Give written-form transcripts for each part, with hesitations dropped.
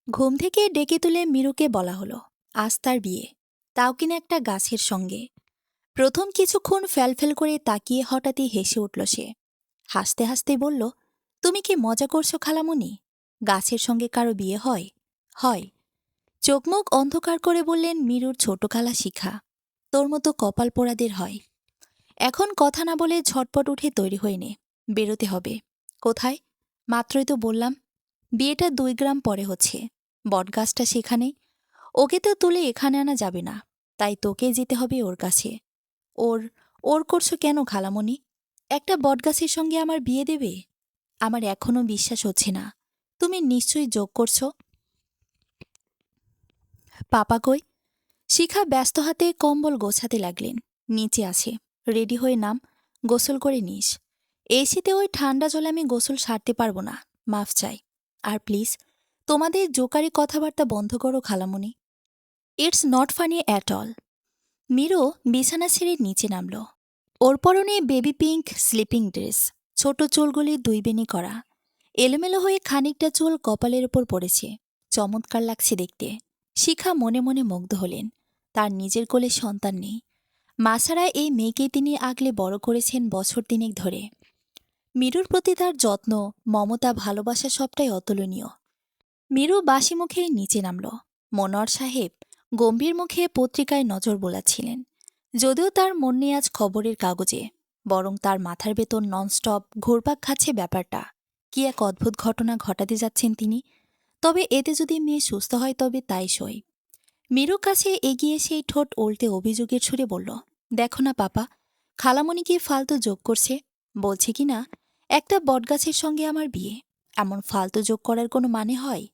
ঘুম থেকে ডেকে তুলে মিরুকে বলা হলো আজ তার বিয়ে, তাও কিনা একটা গাছের সঙ্গে। প্রথম কিছুক্ষণ ফ্যালফেল করে তাকিয়ে হঠাৎই হেসে উঠল সে। হাসতে হাসতে বলল, তুমি কি মজা করছো খালামণি? গাছের সঙ্গে কারো বিয়ে হয়? হয়। চোখমুখ অন্ধকার করে বললেন মিরুর ছোট খালা শিখা, তোর মতো কপাল পোড়াদের হয়। এখন কথা না বলে ঝটপট উঠে তৈরি হয়ে নে, বেরোতে হবে। কোথায়? মাত্রই তো বললাম, বিয়েটা 2 গ্রাম পরে হচ্ছে, বটগাছটা সেখানে। ওকে তো তুলে এখানে আনা যাবে না, তাই তোকে যেতে হবে ওর কাছে। ওর ওর করছো কেন খালামণি? একটা বটগাছের সঙ্গে আমার বিয়ে দেবে? আমার এখনো বিশ্বাস হচ্ছে না। তুমি নিশ্চয়ই যোগ করছো। পাপা কই? শিখা ব্যস্ত হাতে কম্বল গোছাতে লাগলেন। নিচে আছে, রেডি হয়ে নাম, গোসল করে নিস। এই শীতে ওই ঠান্ডা জলে আমি গোসল সারতে পারবো না, মাফ চাই। আর প্লিজ তোমাদের জোকারি কথাবার্তা বন্ধ করো খালামণি। It's not funny at all. মিরো বিছানা ছেড়ে নিচে নামল। ওর পরনে বেবি পিঙ্ক স্লিপিং ড্রেস, ছোট চুলগুলি 2 বেনি করা। এলোমেলো হয়ে খানিকটা চুল কপালের ওপর পড়েছে, চমৎকার লাগছে দেখতে। শিখা মনে মনে মুগ্ধ হলেন। তার নিজের কোলে সন্তান নেই, মা ছাড়া এই মেয়েকে তিনি আগলে বড় করেছেন বছর 3 ধরে। মিরুর প্রতি তার যত্ন, মমতা, ভালোবাসা সবটাই অতুলনীয়। মিরু বাসি মুখেই নিচে নামল। মনোয়ার সাহেব গম্ভীর মুখে পত্রিকায় নজর বোলাচ্ছিলেন। যদিও তার মন নেই আজ খবরের কাগজে, বরং তার মাথার ভেতর ননস্টপ ঘুরপাক খাচ্ছে ব্যাপারটা। কি এক অদ্ভুত ঘটনা ঘটাতে যাচ্ছেন তিনি। তবে এতে যদি মেয়ে সুস্থ হয় তবে তাই সই। মিরুর কাছে এগিয়ে সেই ঠোঁট উল্টে অভিযোগের সুরে বলল, দেখো না পাপা, খালামণি কি ফালতু যোগ করছে। বলছে কি না একটা বটগাছের সঙ্গে আমার বিয়ে। এমন ফালতু যোগ করার কোনো মানে হয়?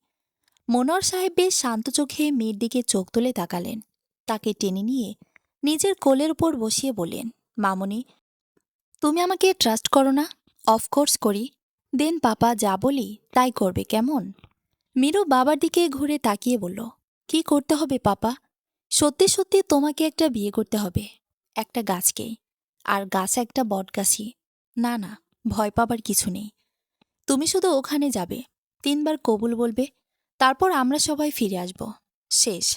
মনোয়ার সাহেব বেশ শান্ত চোখে মেয়ের দিকে চোখ তুলে তাকালেন। তাকে টেনে নিয়ে নিজের কোলের উপর বসিয়ে বললেন, মামনি, তুমি আমাকে ট্রাস্ট করো না? অফকোর্স করি। দেন পাপা যা বলি তাই করবে, কেমন? মিরু বাবার দিকে ঘুরে তাকিয়ে বলল, কি করতে হবে পাপা? সত্যি সত্যি তোমাকে একটা বিয়ে করতে হবে, একটা গাছকেই। আর গাছ একটা বটগাছই। না না, ভয় পাবার কিছু নেই। তুমি শুধু ওখানে যাবে, 3বার কবুল বলবে, তারপর আমরা সবাই ফিরে আসব। শেষ।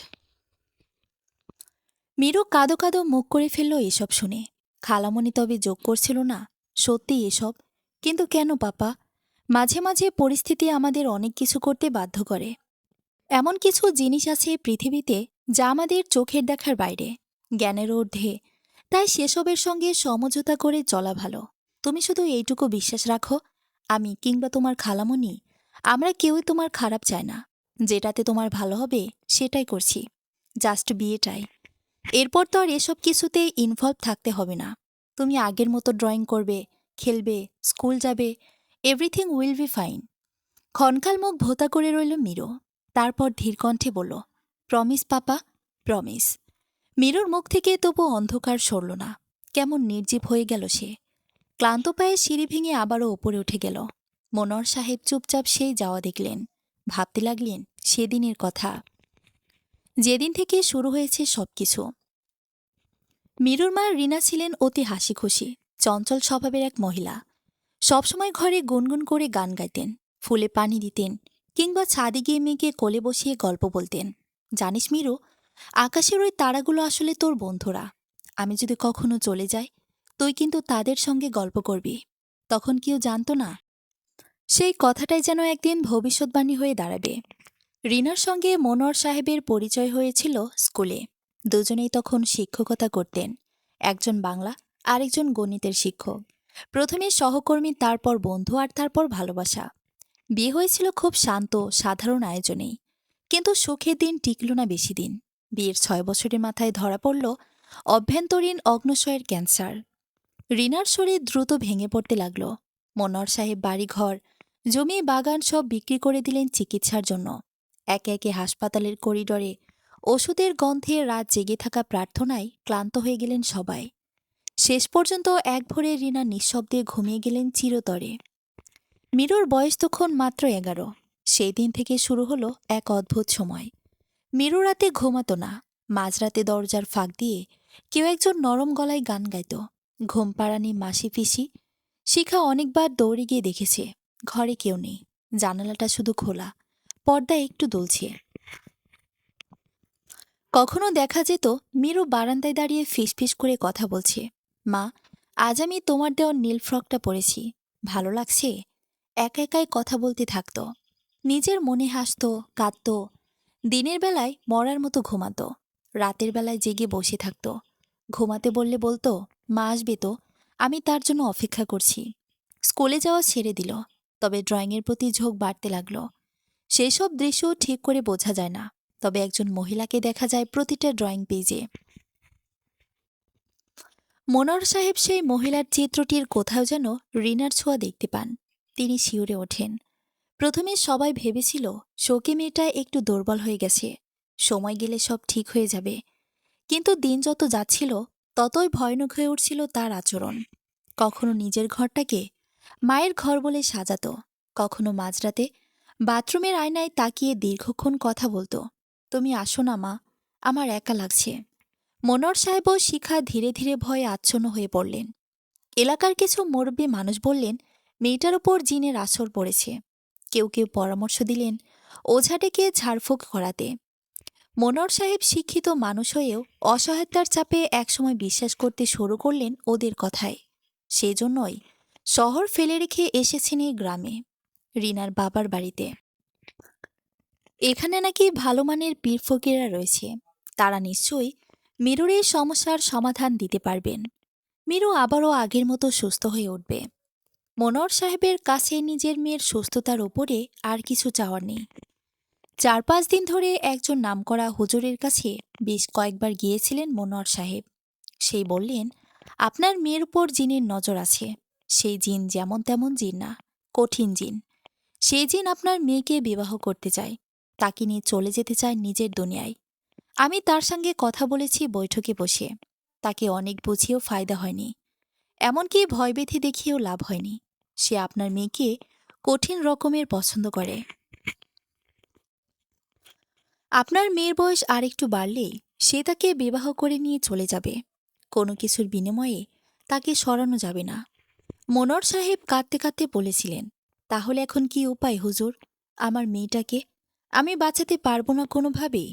মিরু কাঁদো কাঁদো মুখ করে ফেলল এসব শুনে। খালামণি তবে যোগ করছিল না? সত্যি এসব? কিন্তু কেন পাপা? মাঝে মাঝে পরিস্থিতি আমাদের অনেক কিছু করতে বাধ্য করে। এমন কিছু জিনিস আছে পৃথিবীতে যা আমাদের চোখের দেখার বাইরে, জ্ঞানের ঊর্ধ্বে। তাই সেসবের সঙ্গে সমঝোতা করে চলা ভালো। তুমি শুধু এইটুকু বিশ্বাস রাখো, আমি কিংবা তোমার খালামণি, আমরা কেউই তোমার খারাপ চায় না। যেটাতে তোমার ভালো হবে সেটাই করছি, জাস্ট বিয়েটাই। এরপর তো আর এসব কিছুতে ইনভলভ থাকতে হবে না। তুমি আগের মতো ড্রয়িং করবে, খেলবে, স্কুল যাবে, এভরিথিং উইল বি ফাইন। ক্ষণকাল মুখ ভোতা করে রইল মিরো। তারপর ধীর কণ্ঠে বলল, প্রমিস পাপা, প্রমিস। মিরুর মুখ থেকে তবু অন্ধকার সরল না। কেমন নির্জীব হয়ে গেল সে। ক্লান্ত পায়ে সিঁড়ি ভেঙে আবারও ওপরে উঠে গেল। মনোয়ার সাহেব চুপচাপ সেই যাওয়া দেখলেন। ভাবতে লাগলেন সেদিনের কথা, যেদিন থেকে শুরু হয়েছে সবকিছু। মিরুর মা রিনা ছিলেন অতি হাসিখুশি, চঞ্চল স্বভাবের এক মহিলা। সবসময় ঘরে গুনগুন করে গান গাইতেন, ফুলে পানি দিতেন, কিংবা ছাদে গিয়ে মেয়েকে কোলে বসিয়ে গল্প বলতেন। জানিস মিরু, আকাশের ওই তারাগুলো আসলে তোর বন্ধুরা। আমি যদি কখনো চলে যাই, তুই কিন্তু তাদের সঙ্গে গল্প করবি। তখন কেউ জানতো না। সেই কথাটাই যেন একদিন ভবিষ্যৎবাণী হয়ে দাঁড়াবে। রিনার সঙ্গে মনোয়ার সাহেবের পরিচয় হয়েছিল স্কুলে। দুজনেই তখন শিক্ষকতা করতেন। একজন বাংলা, আরেকজন গণিতের শিক্ষক। প্রথমে সহকর্মী, তারপর বন্ধু, আর তারপর ভালোবাসা। বিয়ে হয়েছিল খুব শান্ত সাধারণ আয়োজনেই। কিন্তু সুখের দিন টিকল না বেশি দিন। বিয়ের 6 বছরের মাথায় ধরা পড়ল অভ্যন্তরীণ অগ্ন্যশয়ের ক্যান্সার। রিনার শরীর দ্রুত ভেঙে পড়তে লাগল। মনোয়ার সাহেব বাড়িঘর, জমি, বাগান সব বিক্রি করে দিলেন চিকিৎসার জন্য। একে একে হাসপাতালের করিডরে ওষুধের গন্ধে রাত জেগে থাকা প্রার্থনায় ক্লান্ত হয়ে গেলেন সবাই। শেষ পর্যন্ত এক ভোরে রিনা নিঃশব্দে ঘুমিয়ে গেলেন চিরতরে। মিরুর বয়স তখন মাত্র 11। সেই দিন থেকে শুরু হলো এক অদ্ভুত সময়। মিরু রাতে ঘুমাতো না। মাঝরাতে দরজার ফাঁক দিয়ে কেউ একজন নরম গলায় গান গাইত। ঘুম পাড়ানি মাসি পিসি। শিখা অনেকবার দৌড়ে গিয়ে দেখেছে, ঘরে কেউ নেই, জানালাটা শুধু খোলা। পর্দা একটু দুলছে। কখনো দেখা যেত মিরু বারান্দায় দাঁড়িয়ে ফিসফিস করে কথা বলছে, মা, আজ আমি তোমার দেওয়া নীল ফ্রকটা পরেছি, ভালো লাগছে। একা একাই কথা বলতে থাকতো, নিজের মনে হাসতো, কাঁদতো। দিনের বেলায় মরার মতো ঘুমাতো, রাতের বেলায় জেগে বসে থাকতো। ঘুমাতে বললে বলতো, মা আসবে তো, আমি তার জন্য অপেক্ষা করছি। স্কুলে যাওয়া ছেড়ে দিল, তবে ড্রয়িংয়ের প্রতি ঝোঁক বাড়তে লাগলো। সেই সব দৃশ্য ঠিক করে বোঝা যায় না, তবে একজন মহিলাকে দেখা যায় প্রতিটা ড্রয়িং পেজে। মনোয়ার সাহেব সেই মহিলার চিত্রটির কোথাও যেন রিনার ছোঁয়া দেখতে পান। তিনি শিউরে ওঠেন। প্রথমে সবাই ভেবেছিল শোকে মেয়েটা একটু দুর্বল হয়ে গেছে, সময় গেলে সব ঠিক হয়ে যাবে। কিন্তু দিন যত যাচ্ছিল ততই ভয়ানক হয়ে উঠছিল তার আচরণ। কখনো নিজের ঘরটাকে মায়ের ঘর বলে সাজাতো, কখনো মাঝরাতে বাথরুমের আয়নায় তাকিয়ে দীর্ঘক্ষণ কথা বলতো, তুমি আসো না মা, আমার একা লাগছে। মনোয়ার সাহেব ও শিখা ধীরে ধীরে ভয়ে আচ্ছন্ন হয়ে পড়লেন। এলাকার কিছু মুরব্বী মানুষ বললেন মেয়েটার ওপর জিনের আসর পড়েছে। কেউ কেউ পরামর্শ দিলেন ওঝা ডেকে ঝাড়ফুঁক করাতে। মনোয়ার সাহেব শিক্ষিত মানুষ হয়েও অসহায়তার চাপে একসময় বিশ্বাস করতে শুরু করলেন ওদের কথায়। সেজন্যই শহর ফেলে রেখে এসেছেন এই গ্রামে, রিনার বাবার বাড়িতে। এখানে নাকি ভালো মানের পীর ফকিরা রয়েছে, তারা নিশ্চয়ই মিরুর এই সমস্যার সমাধান দিতে পারবেন। মিরু আবারও আগের মতো সুস্থ হয়ে উঠবে। মনোয়ার সাহেবের কাছে নিজের মেয়ের সুস্থতার ওপরে আর কিছু চাওয়ার নেই। 4-5 দিন ধরে একজন নামকরা হুজুরের কাছে বেশ কয়েকবার গিয়েছিলেন মনোয়ার সাহেব। সেই বললেন, আপনার মেয়ের উপর জিনের নজর আছে। সেই জিন যেমন তেমন জিন না, কঠিন জিন। সেই জিন আপনার মেয়েকে বিবাহ করতে চায়, তাকে নিয়ে চলে যেতে চায় নিজের দুনিয়ায়। আমি তার সঙ্গে কথা বলেছি বৈঠকে বসে, তাকে অনেক বুঝিয়েও ফায়দা হয়নি, এমনকি ভয়ভীতি দেখিয়েও লাভ হয়নি। সে আপনার মেয়েকে কঠিন রকমের পছন্দ করে। আপনার মেয়ের বয়স আর একটু বাড়লেই সে তাকে বিবাহ করে নিয়ে চলে যাবে। কোনো কিছুর বিনিময়ে তাকে সরানো যাবে না। মনোয়ার সাহেব কাঁদতে কাঁদতে বলেছিলেন, তাহলে এখন কি উপায় হুজুর? আমার মেয়েটাকে আমি বাঁচাতে পারবো না কোনোভাবেই।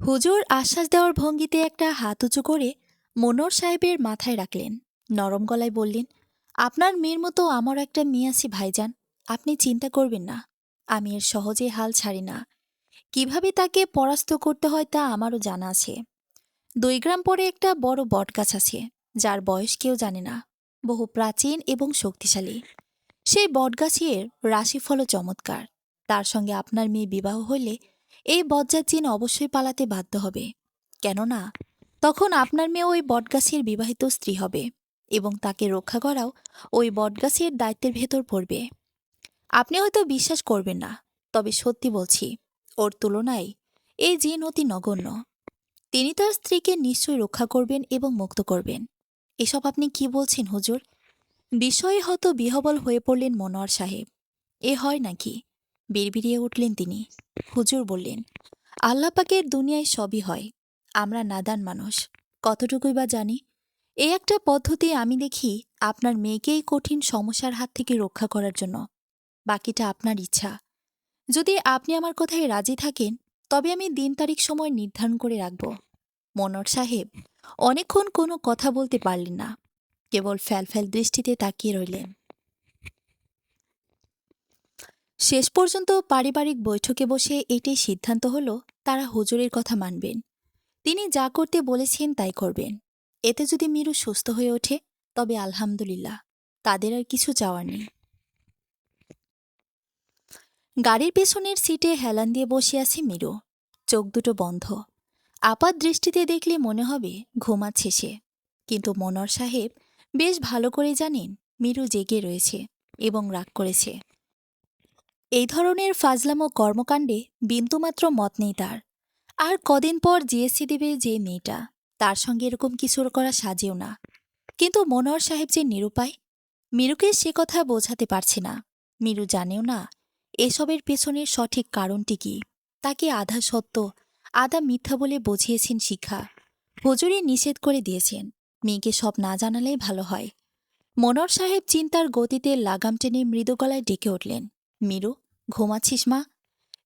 হুজুর আশ্বাস দেওয়ার ভঙ্গিতে একটা হাত উঁচু করে মনোয়ার সাহেবের মাথায় রাখলেন। নরম গলায় বললেন, আপনার মেয়ের মতো আমার একটা মেয়ে আছে ভাইজান, আপনি চিন্তা করবেন না। আমি এর সহজে হাল ছাড়ি না। কিভাবে তাকে পরাস্ত করতে হয় তা আমারও জানা আছে। 2 গ্রাম পরে একটা বড় বটগাছ আছে, যার বয়স কেউ জানে না, বহু প্রাচীন এবং শক্তিশালী। সেই বটগাছের রাশিফলও চমৎকার। তার সঙ্গে আপনার মেয়ে বিবাহ হইলে এই বজ্জাত জিন অবশ্যই পালাতে বাধ্য হবে। কেননা তখন আপনার মেয়ে ওই বটগাছের বিবাহিত স্ত্রী হবে এবং তাকে রক্ষা করাও ওই বটগাছের দায়িত্বের ভেতর পড়বে। আপনি হয়তো বিশ্বাস করবেন না, তবে সত্যি বলছি, ওর তুলনায় এই জিন অতি নগণ্য। তিনি তার স্ত্রীকে নিশ্চয়ই রক্ষা করবেন এবং মুক্ত করবেন। এসব আপনি কি বলছেন হুজুর? বিস্ময়ে হয়তো বিহবল হয়ে পড়লেন মনোয়ার সাহেব। এ হয় নাকি? বিড়বিড়িয়ে উঠলেন তিনি। হুজুর বললেন, আল্লাহ পাকের দুনিয়ায় সবই হয়, আমরা নাদান মানুষ, কতটুকুই বা জানি। এই একটা পদ্ধতি আমি দেখি আপনার মেয়েকে এই কঠিন সমস্যার হাত থেকে রক্ষা করার জন্য। বাকিটা আপনার ইচ্ছা। যদি আপনি আমার কথায় রাজি থাকেন তবে আমি দিন তারিখ সময় নির্ধারণ করে রাখব। মনোয়ার সাহেব অনেকক্ষণ কোনো কথা বলতে পারলেন না, কেবল ফ্যালফ্যাল দৃষ্টিতে তাকিয়ে রইলেন। শেষ পর্যন্ত পারিবারিক বৈঠকে বসে এটাই সিদ্ধান্ত হলো তারা হুজুরের কথা মানবেন। তিনি যা করতে বলেছেন তাই করবেন। এতে যদি মিরু সুস্থ হয়ে ওঠে তবে আলহামদুলিল্লাহ, তাদের আর কিছু চাওয়ার নেই। গাড়ির পেছনের সিটে হেলান দিয়ে বসে আছে মিরু, চোখ দুটো বন্ধ। আপাত দৃষ্টিতে দেখলে মনে হবে ঘুমাচ্ছে সে, কিন্তু মনোয়ার সাহেব বেশ ভালো করে জানেন মিরু জেগে রয়েছে এবং রাগ করেছে। এই ধরনের ফাজলামো কর্মকাণ্ডে বিন্দুমাত্র মত নেই তার। আর কদিন পর জিএসসি দেবে যে মেয়েটা, তার সঙ্গে এরকম কিছু করা সাজেও না। কিন্তু মনোয়ার সাহেব যে নিরুপায়, মিরুকে সে কথা বোঝাতে পারছে না। মিরু জানেও না এসবের পেছনের সঠিক কারণটি কি। তাকে আধা সত্য আধা মিথ্যা বলে বুঝিয়েছেন শিখা। হুজুরি নিষেধ করে দিয়েছেন, মেয়েকে সব না জানালেই ভালো হয়। মনোয়ার সাহেব চিন্তার গতিতে লাগাম টেনে মৃদু গলায় ডেকে উঠলেন, মিরু, ঘুমাচ্ছিস মা?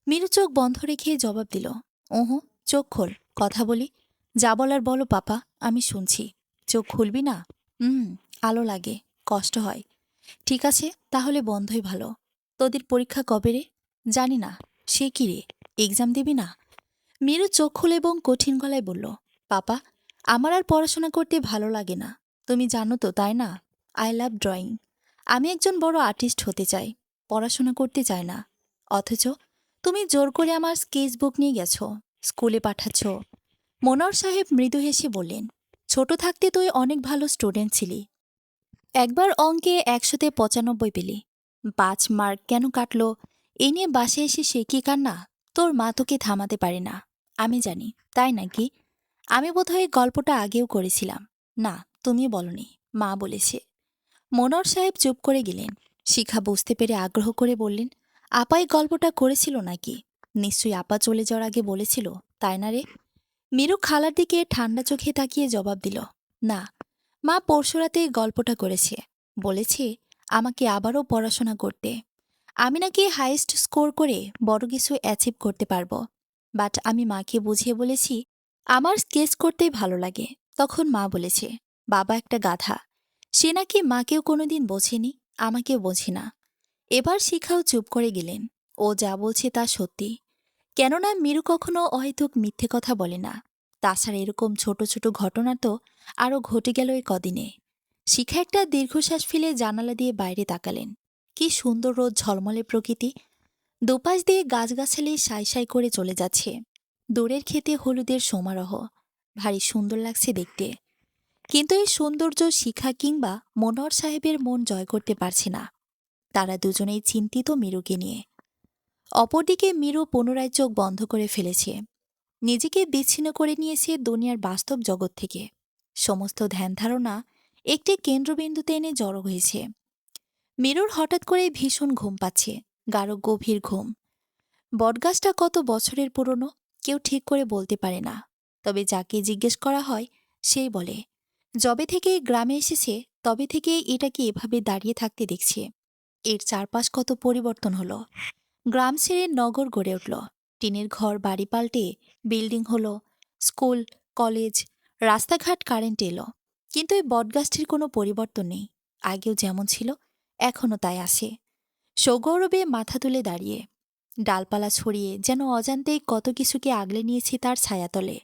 মিরু চোখ বন্ধ রেখে জবাব দিল, ওহো, চোখ খোল, কথা বলি। যা বলার বলো পাপা, আমি শুনছি। চোখ খুলবি না? হুম, আলো লাগে, কষ্ট হয়। ঠিক আছে, তাহলে বন্ধই ভালো। তোদের পরীক্ষা কবে রে? জানি না। সে কি রে, এক্সাম দিবি না? মিরু চোখ খুলে এবং কঠিন গলায় বলল, পাপা, আমার আর পড়াশোনা করতে ভালো লাগে না। তুমি জানো তো, তাই না? I love drawing. আমি একজন বড় আর্টিস্ট হতে চাই, পড়াশোনা করতে চাই না। অথচ তুমি জোর করে আমার স্কেচ বুক নিয়ে গেছো, স্কুলে পাঠাচ্ছ। মনোয়ার সাহেব মৃদু হেসে বললেন, ছোট থাকতে তুই অনেক ভালো স্টুডেন্ট ছিলি। একবার অঙ্কে ১০০-৯৫ পেলি। ৫ মার্ক কেন কাটলো এ নিয়ে বাসে এসে সে কি কান্না! তোর মা তোকে থামাতে পারে না, আমি জানি। তাই নাকি? আমি বোধহয় এই গল্পটা আগেও করেছিলাম। না, তুমি বলনি, মা বলেছে। মনোয়ার সাহেব চুপ করে গেলেন। শিখা বুঝতে পেরে আগ্রহ করে বললেন, আপা এই গল্পটা করেছিল নাকি? নিশ্চয়ই আপা চলে যাওয়ার আগে বলেছিল, তাই না রে? মিরু খালার দিকে ঠান্ডা চোখে তাকিয়ে জবাব দিল, না, মা পরশুরাতে এই গল্পটা করেছে। বলেছে আমাকে আবারও পড়াশোনা করতে। আমি নাকি হাইয়েস্ট স্কোর করে বড় কিছু অ্যাচিভ করতে পারবো। বাট আমি মাকে বুঝিয়ে বলেছি আমার স্কেচ করতেই ভালো লাগে। তখন মা বলেছে, বাবা একটা গাধা। সে নাকি মাকেও কোনোদিন বোঝেনি, আমাকেও বোঝে না। এবার শিখাও চুপ করে গেলেন। ও যা বলছে তা সত্যি। কেননা মিরু কখনো অহেতুক মিথ্যে কথা বলে না। তাছাড়া এরকম ছোট ছোট ঘটনা তো আরও ঘটে গেল এ কদিনে। শিখা একটা দীর্ঘশ্বাস ফেলে জানালা দিয়ে বাইরে তাকালেন। কি সুন্দর রোদ ঝলমলে প্রকৃতি। দুপাশ দিয়ে গাছগাছালি সাই সাই করে চলে যাচ্ছে। দূরের ক্ষেতে হলুদের সমারোহ। ভারী সুন্দর লাগছে দেখতে। কিন্তু এই সৌন্দর্য শিখা কিংবা মনোহর সাহেবের মন জয় করতে পারছে না। তারা দুজনেই চিন্তিত মিরুকে নিয়ে। অপরদিকে মিরু পুনরায় চোখ বন্ধ করে ফেলেছে। নিজেকে বিচ্ছিন্ন করে নিয়েছে দুনিয়ার বাস্তব জগৎ থেকে। সমস্ত ধ্যান ধারণা একটি কেন্দ্রবিন্দুতে এনে জড়ো হয়েছে। মিরুর হঠাৎ করে ভীষণ ঘুম পাচ্ছে, গাঢ় গভীর ঘুম। বটগাছটা কত বছরের পুরনো কেউ ঠিক করে বলতে পারে না। তবে যাকে জিজ্ঞেস করা হয় সেই বলে, যবে থেকে গ্রামে এসেছে তবে থেকে এটাকে এভাবে দাঁড়িয়ে থাকতে দেখছে। এর চারপাশ কত পরিবর্তন হলো। গ্রাম ছেড়ে নগর গড়ে উঠল। টিনের ঘর বাড়ি পাল্টে বিল্ডিং হলো, স্কুল, কলেজ, রাস্তাঘাট, কারেন্ট এলো। কিন্তু এই বটগাছটির কোনো পরিবর্তন নেই। আগেও যেমন ছিল এখনও তাই আসে, সগৌরবে মাথা তুলে দাঁড়িয়ে। ডালপালা ছড়িয়ে যেন অজান্তেই কত কিছুকে আগলে নিয়েছে তার ছায়াতলে।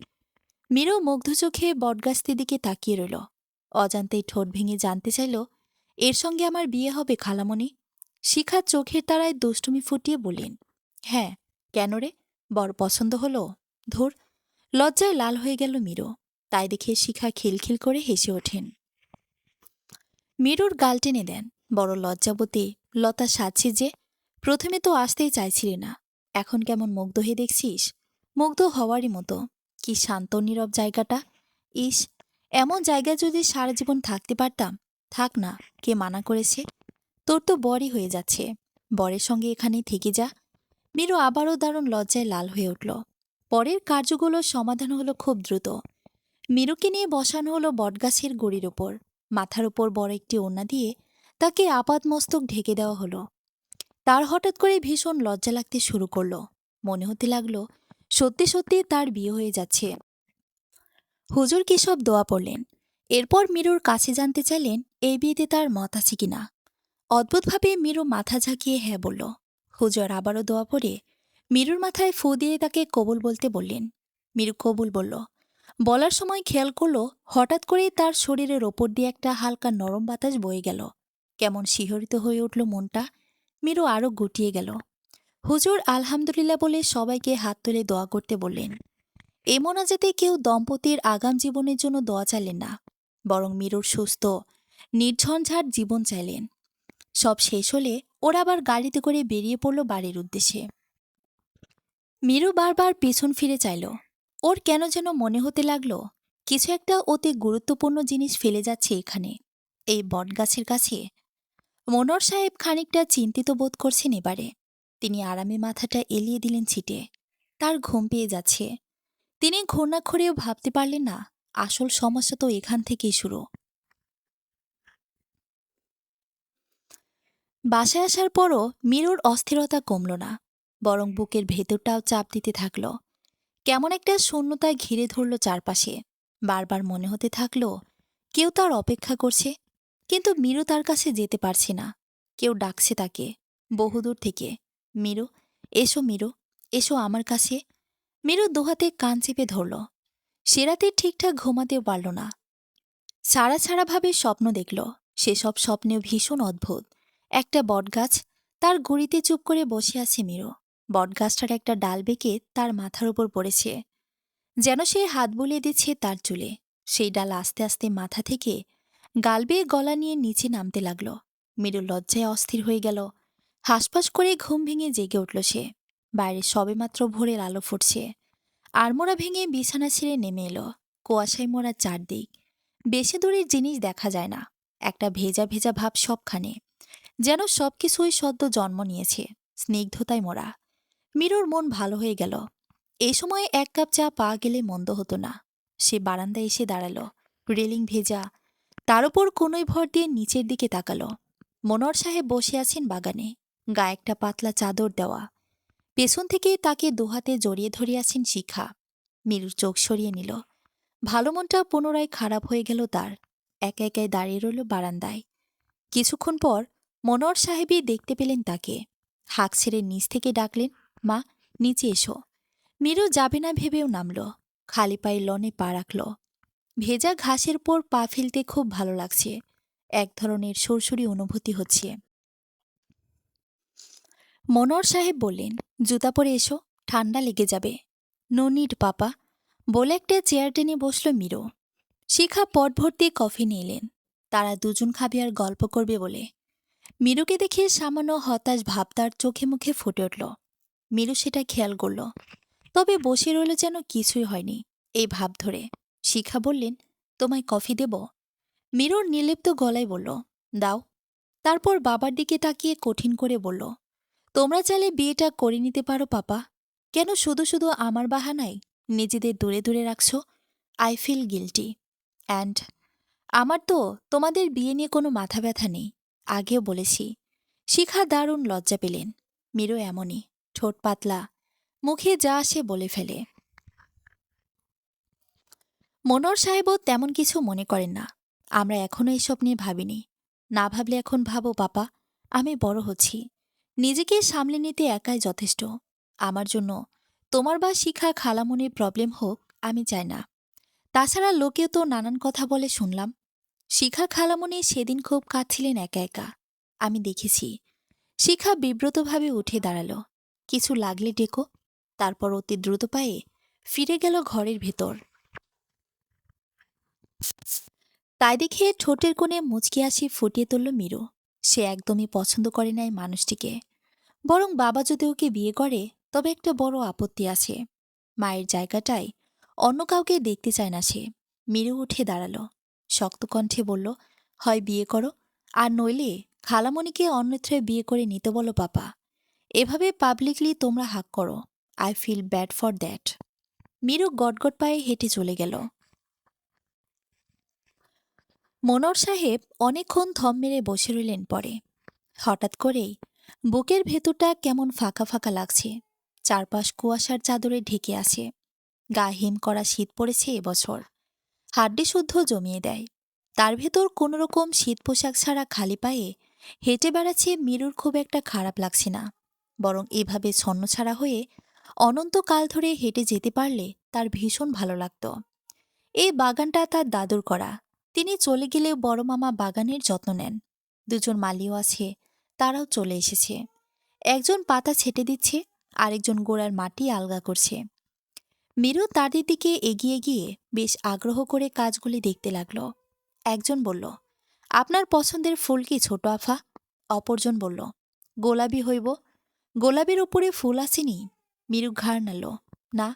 মীরও মুগ্ধ চোখে বটগাছটির দিকে তাকিয়ে রইল। অজান্তেই ঠোঁট ভেঙে জানতে চাইল, এর সঙ্গে আমার বিয়ে হবে খালামণি? শিখা চোখের তারায় দুষ্টুমি ফুটিয়ে বললেন, হ্যাঁ, কেন রে, বড় পছন্দ হলো? ধুর! লজ্জায় লাল হয়ে গেল মীরু। তাই দেখে শিখা খিলখিল করে হেসে ওঠেন। মীরুর গাল টেনে দেন। বড় লজ্জাবতী লতা সাজছে যে। প্রথমে তো আসতেই চাইছিলি না, এখন কেমন মুগ্ধ হয়ে দেখছিস? মুগ্ধ হওয়ারই মতো। কি শান্ত নীরব জায়গাটা! ইস, এমন জায়গায় যদি সারা জীবন থাকতে পারতাম। থাক না, কে মানা করেছে? তোর তো বরই হয়ে যাচ্ছে, বরের সঙ্গে এখানেই থেকে যা। মীরু আবারও দারুণ লজ্জায় লাল হয়ে উঠল। পরের কার্যগুলোর সমাধান হলো খুব দ্রুত। মীরুকে নিয়ে বসানো হলো বটগাছের গুড়ির ওপর। মাথার উপর বড় একটি ওড়না দিয়ে তাকে আপাদমস্তক ঢেকে দেওয়া হলো। তার হঠাৎ করে ভীষণ লজ্জা লাগতে শুরু করলো। মনে হতে লাগলো সত্যি সত্যি তার বিয়ে হয়ে যাচ্ছে। হুজুর কি সব দোয়া পড়লেন। এরপর মীরুর কাছে জানতে চাইলেন এই বিয়েতে তার মত আছে কিনা। অদ্ভুতভাবে মীরু মাথা ঝাঁকিয়ে হ্যাঁ বলল। হুজুর আবারও দোয়া পড়ে মীরুর মাথায় ফু দিয়ে তাকে কবুল বলতে বললেন। মীরু কবুল বলল। বলার সময় খেয়াল করল হঠাৎ করেই তার শরীরের ওপর দিয়ে একটা হালকা নরম বাতাস বয়ে গেল। কেমন শিহরিত হয়ে উঠল মনটা। মীরু আরও গুটিয়ে গেল। হুজুর আলহামদুলিল্লাহ বলে সবাইকে হাত তুলে দোয়া করতে বললেন। এ মোনাজাতে কেউ দম্পতির আগাম জীবনের জন্য দোয়া চাইলেন না, বরং মীরুর সুস্থ নির্ঝঞ্ঝাট জীবন চাইলেন। সব শেষ হলে ওরা আবার গাড়িতে করে বেরিয়ে পড়ল বাড়ির উদ্দেশ্যে। মীরু বারবার পিছন ফিরে চাইল। ওর কেন যেন মনে হতে লাগলো কিছু একটা অতি গুরুত্বপূর্ণ জিনিস ফেলে যাচ্ছে এখানে, এই বটগাছের কাছে। মনোহর সাহেব খানিকটা চিন্তিত বোধ করছেন এবারে। তিনি আরামে মাথাটা এলিয়ে দিলেন ছিটে। তার ঘুম পেয়ে যাচ্ছে। তিনি ঘূর্ণাক্ষরেও ভাবতে পারলেন না আসল সমস্যা তো এখান থেকেই শুরু। বাসায় আসার পরও মিরুর অস্থিরতা কমল না, বরং বুকের ভেতরটাও চাপ দিতে থাকলো। কেমন একটা শূন্যতা ঘিরে ধরল চারপাশে। বারবার মনে হতে থাকলো কেউ তার অপেক্ষা করছে, কিন্তু মিরু তার কাছে যেতে পারছে না। কেউ ডাকছে তাকে বহুদূর থেকে, মিরু, এসো মিরু, এসো আমার কাছে। মিরু দুহাতে কান চেপে ধরল। সে রাতে ঠিকঠাক ঘুমাতেও পারল না। ছাড়া ছাড়াভাবে স্বপ্ন দেখল। সেসব স্বপ্নেও ভীষণ অদ্ভুত। একটা বটগাছ, তার গুঁড়িতে চুপ করে বসে আছে মিরু। বটগাছটার একটা ডাল বেঁকে তার মাথার উপর পড়েছে, যেন সে হাত বুলিয়ে দিচ্ছে তার চুলে। সেই ডাল আস্তে আস্তে মাথা থেকে গাল বেয়ে গলা নিয়ে নিচে নামতে লাগল। মিরু লজ্জায় অস্থির হয়ে গেল। হাসপাস করে ঘুম ভেঙে জেগে উঠল সে। বাইরে সবেমাত্র ভোরের আলো ফুটছে। আড়মোড়া ভেঙে বিছানা ছেড়ে নেমে এলো। কুয়াশায় মোড়া চারদিক, বেশি দূরের জিনিস দেখা যায় না। একটা ভেজা ভেজা ভাব সবখানে, যেন সবকিছুই সদ্য জন্ম নিয়েছে, স্নিগ্ধতায় মোড়া। মিরুর মন ভালো হয়ে গেল। এই সময় এক কাপ চা পাওয়া গেলে মন্দ হতো না। সে বারান্দায় এসে দাঁড়াল। রেলিং ভেজা, তার উপর কোনোই ভর দিয়ে নিচের দিকে তাকালো। মনোয়ার সাহেব বসে আছেন বাগানে, গায়ে একটা পাতলা চাদর দেওয়া। পেছন থেকে তাকে দুহাতে জড়িয়ে ধরে আছেন শিখা। মিরুর চোখ সরিয়ে নিল। ভালো মনটা পুনরায় খারাপ হয়ে গেল তার। একা একাই দাঁড়িয়ে রইল বারান্দায়। কিছুক্ষণ পর মনোয়ার সাহেবই দেখতে পেলেন তাকে। হাঁক ছেড়ে নিচ থেকে ডাকলেন, মা, নিচে এসো। মিরু যাবে না ভেবেও নামল। খালি পায়ে লনে পা রাখল। ভেজা ঘাসের পর পা ফেলতে খুব ভালো লাগছে। এক ধরনের সুরসুরি অনুভূতি হচ্ছে। মনোয়ার সাহেব বললেন, জুতা পরে এসো, ঠান্ডা লেগে যাবে। নো নিড পাপা, বলে একটা চেয়ার টেনে বসল মিরু। শিখা পট ভর্তি কফি নিয়ে এলেন। তারা দুজন খাবে আর গল্প করবে বলে। মিরুকে দেখে সামান্য হতাশ ভাব তার চোখে মুখে ফুটে উঠল। মিরু সেটা খেয়াল করল, তবে বসে রইল যেন কিছুই হয়নি এই ভাব ধরে। শিখা বললেন, তোমায় কফি দেব? মিরুর নির্লিপ্ত গলায় বলল, দাও। তারপর বাবার দিকে তাকিয়ে কঠিন করে বলল, তোমরা চাইলে বিয়েটা করে নিতে পারো পাপা। কেন শুধু শুধু আমার বাহানায় নিজেদের দূরে দূরে রাখছো? I feel guilty. অ্যান্ড আমার তো তোমাদের বিয়ে নিয়ে কোনো মাথা ব্যথা নেই, আগেও বলেছি। শিখা দারুণ লজ্জা পেলেন। মিরু এমনই, ঠোঁট পাতলা, মুখে যা আসে বলে ফেলে। মনোয়ার সাহেবও তেমন কিছু মনে করেন না। আমরা এখনো এসব নিয়ে ভাবিনি। না ভাবলে এখন ভাবো পাপা, আমি বড় হচ্ছি। নিজেকে সামলে নিতে একাই যথেষ্ট। আমার জন্য তোমার বা শিখা খালামনির প্রবলেম হোক আমি চাই না। তাছাড়া লোকেও তো নানান কথা বলে শুনলাম। শিখা খালামণি সেদিন খুব কাঁদছিলেন একা একা। আমি দেখেছি। শিখা বিব্রতভাবে উঠে দাঁড়াল। কিছু লাগলে ডেকো। তারপর অতি দ্রুত পায়ে ফিরে গেল ঘরের ভেতর। তাই দেখে ঠোঁটের কোণে মুচকি হাসি ফুটিয়ে তুলল মিরু। সে একদমই পছন্দ করে না এই মানুষটিকে। বরং বাবা যদি ওকে বিয়ে করে তবে একটা বড় আপত্তি আছে। মায়ের জায়গাটায় অন্য কাউকে দেখতে চায় না সে। মিরু উঠে দাঁড়াল, শক্ত কণ্ঠে বলল, হয় বিয়ে করো, আর নইলে খালামণিকে অন্যত্রে বিয়ে করে নিতে বলো পাপা। এভাবে পাবলিকলি তোমরা হাক করো। I feel bad for that. Miru গটগট পায়ে হেঁটে চলে গেল। মনোয়ার সাহেব অনেকক্ষণ থম মেরে বসে রইলেন। পরে হঠাৎ করেই বুকের ভেতরটা কেমন ফাঁকা ফাঁকা লাগছে। চারপাশ কুয়াশার চাদরে ঢেকে আছে। গা হিম করা শীত পড়েছে এবছর, হাড্ডি শুদ্ধ জমিয়ে দেয়। তার ভেতর কোনোরকম শীত পোশাক ছাড়া খালি পায়ে হেঁটে বেড়াচ্ছে মিরুর খুব একটা খারাপ লাগছে না। বরং এভাবে ছন্নছাড়া হয়ে অনন্তকাল ধরে হেঁটে যেতে পারলে তার ভীষণ ভালো লাগত। এই বাগানটা তার দাদুর করা। তিনি চলে গেলেও বড় মামা বাগানের যত্ন নেন। দুজন মালিও আছে, তারাও চলে এসেছে। একজন পাতা ছেটে দিচ্ছে, আরেকজন গোড়ার মাটি আলগা করছে। মিরু তাদের দিকে এগিয়ে গিয়ে বেশ আগ্রহ করে কাজগুলি দেখতে লাগল। একজন বলল, আপনার পছন্দের ফুল কি ছোট আফা? অপরজন বলল, গোলাপি হইব। গোলাপের উপরে ফুল আসেনি? মিরু ঘাড় নাড়ল, না,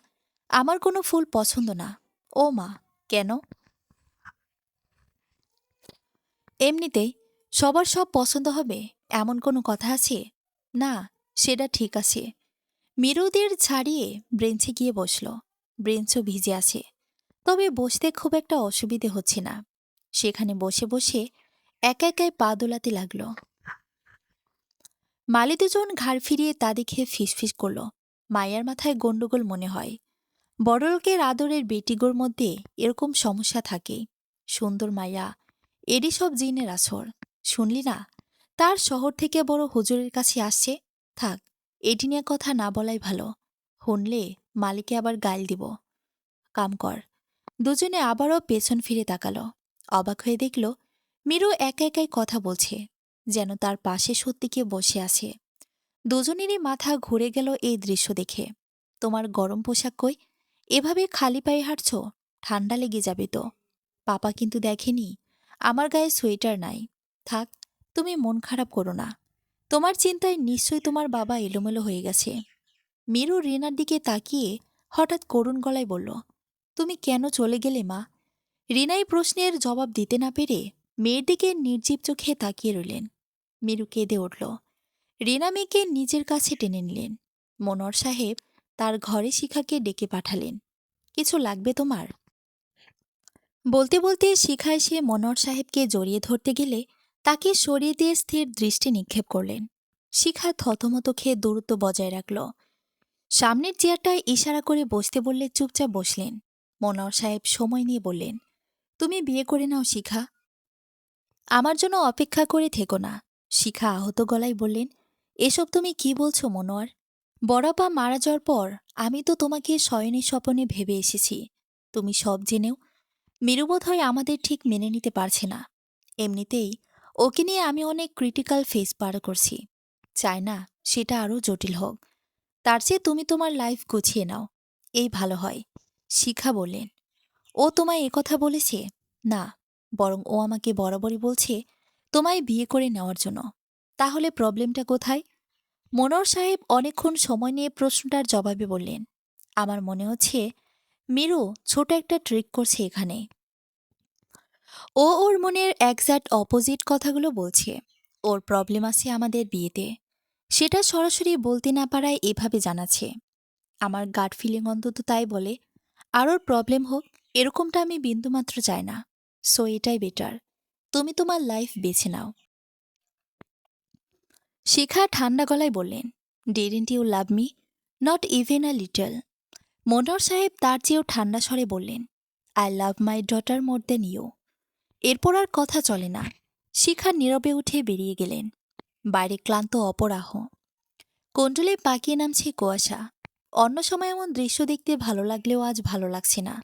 আমার কোনো ফুল পছন্দ না। ও মা, কেন? এমনিতেই সবার সব পছন্দ হবে এমন কোনো কথা আছে? না, সেটা ঠিক আছে। মিরুদের ছাড়িয়ে ব্রেঞ্চে গিয়ে বসল। ব্রেঞ্চও ভিজে আছে, তবে বসতে খুব একটা অসুবিধে হচ্ছে না। সেখানে বসে বসে একা একাই পা দোলাতে লাগল। মালি দুজন ঘাড় ফিরিয়ে তা দেখে ফিসফিস করল। মায়ার মাথায় গন্ডগোল মনে হয়। বড়লোকের আদরের বেটিগোর মধ্যে এরকম সমস্যা থাকে। সুন্দর মায়া, এরই সব জিনের আসর। শুনলি না, তার শহর থেকে বড় হুজুরের কাছে আসছে। থাক, এটি নিয়ে কথা না বলাই ভালো। শুনলে মালিকে আবার গাইল দিব। কাম কর। দুজনে আবারও পেছন ফিরে তাকালো। অবাক হয়ে দেখল মিরু একা একাই কথা বলছে, যেন তার পাশে সত্যি কেউ বসে আছে। দুজনেরই মাথা ঘুরে গেল এই দৃশ্য দেখে। তোমার গরম পোশাক কই? এভাবে খালি পায়ে হাঁটছ? ঠান্ডা লেগে যাবে তো। পাপা কিন্তু দেখেনি আমার গায়ে সোয়েটার নাই। থাক, তুমি মন খারাপ করো না। তোমার চিন্তায় নিশ্চয়ই তোমার বাবা এলোমেলো হয়ে গেছে। মিরু রিনার দিকে তাকিয়ে হঠাৎ করুণ গলায় বলল, তুমি কেন চলে গেলে মা? রিনাই প্রশ্নের জবাব দিতে না পেরে মেয়ের দিকে নির্জীব চোখে তাকিয়ে রইলেন। মিরু কেঁদে উঠল। রিনা মেয়েকে নিজের কাছে টেনে নিলেন। মনোয়ার সাহেব তার ঘরে শিখাকে ডেকে পাঠালেন। কিছু লাগবে তোমার? বলতে বলতে শিখা এসে মনোয়ার সাহেবকে জড়িয়ে ধরতে গেলে তাকে সরিয়ে দিয়ে স্থির দৃষ্টি নিক্ষেপ করলেন। শিখা থতমত খেয়ে দূরত্ব বজায় রাখল। সামনের চেয়ারটায় ইশারা করে বসতে বললে চুপচাপ বসলেন। মনোয়ার সাহেব সময় নিয়ে বললেন, তুমি বিয়ে করে নাও শিখা। আমার জন্য অপেক্ষা করে থেকো না। শিখা আহত গলায় বললেন, এসব তুমি কি বলছো মনোয়ার? বড়াপা মারা যাওয়ার পর আমি তো তোমাকে শয়নে স্বপনে ভেবে এসেছি। তুমি সব জেনেও মিরুবোধ হয় আমাদের ঠিক মেনে নিতে পারছে না। এমনিতেই ওকে নিয়ে আমি অনেক ক্রিটিক্যাল ফেজ পার করছি। চাই না সেটা আরও জটিল হোক। তার চেয়ে তুমি তোমার লাইফ গুছিয়ে নাও, এই ভালো হয়। শিখা বললেন, ও তোমায় একথা বলেছে? না, বরং ও আমাকে বরাবরই বলছে তোমায় বিয়ে করে নেওয়ার জন্য। তাহলে প্রবলেমটা কোথায়? মনোয়ার সাহেব অনেকক্ষণ সময় নিয়ে প্রশ্নটার জবাবে বললেন, আমার মনে হচ্ছে মিরু ছোট একটা ট্রিক করছে এখানে। ও ওর মনের একজ্যাক্ট অপোজিট কথাগুলো বলছে। ওর প্রবলেম আছে আমাদের বিয়েতে, সেটা সরাসরি বলতে না পারায় এভাবে জানাচ্ছে। আমার গাট ফিলিং অন্তত তাই বলে। আর ওর প্রবলেম হোক, এরকমটা আমি বিন্দুমাত্র চাই না। সো এটাই বেটার, তুমি তোমার লাইফ বেছে নাও। শিখা ঠান্ডা গলায় বললেন, didn't you love me? Not even a little. Manowar সাহেব তার চেয়েও ঠান্ডা স্বরে বললেন, I love my daughter more than you. এরপর আর কথা চলে না। শিখা নীরবে উঠে বেরিয়ে গেলেন। বাইরে ক্লান্ত অপরাহ। কোণ্ডলে পাকিয়ে নামছে কুয়াশা। অন্য সময় এমন দৃশ্য দেখতে ভালো লাগলেও আজ ভালো লাগছে না।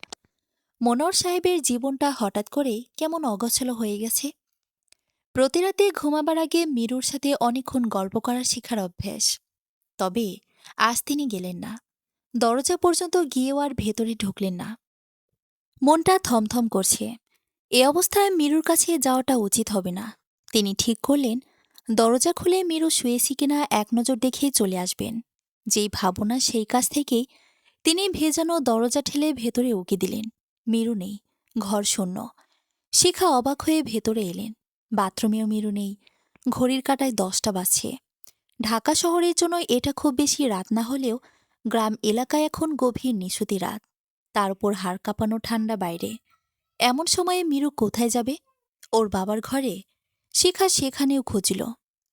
মনোয়ার সাহেবের জীবনটা হঠাৎ করে কেমন অগোছালো হয়ে গেছে। প্রতি রাতে ঘুমাবার আগে মিরুর সাথে অনেকক্ষণ গল্প করার শেখার অভ্যাস। তবে আজ তিনি গেলেন না। দরজা পর্যন্ত গিয়েও আর ভেতরে ঢুকলেন না। মনটা থমথম করছে। এ অবস্থায় মিরুর কাছে যাওয়াটা উচিত হবে না। তিনি ঠিক করলেন দরজা খুলে মিরু শুয়েছি কিনা এক নজর দেখে চলে আসবেন। যেই ভাবনা সেই কাজ থেকেই তিনি ভেজানো দরজা ঠেলে ভেতরে উকি দিলেন। মিরু নেই, ঘর শূন্য। শিখা অবাক হয়ে ভেতরে এলেন। বাথরুমেও মিরু নেই। ঘড়ির কাঁটায় 10টা বাজছে। ঢাকা শহরের জন্য এটা খুব বেশি রাত না হলেও গ্রাম এলাকায় এখন গভীর নিশুতি রাত। তার উপর হাড় কাঁপানো ঠান্ডা বাইরে। এমন সময়ে মিরু কোথায় যাবে? ওর বাবার ঘরে? শিখা সেখানেও খুঁজল।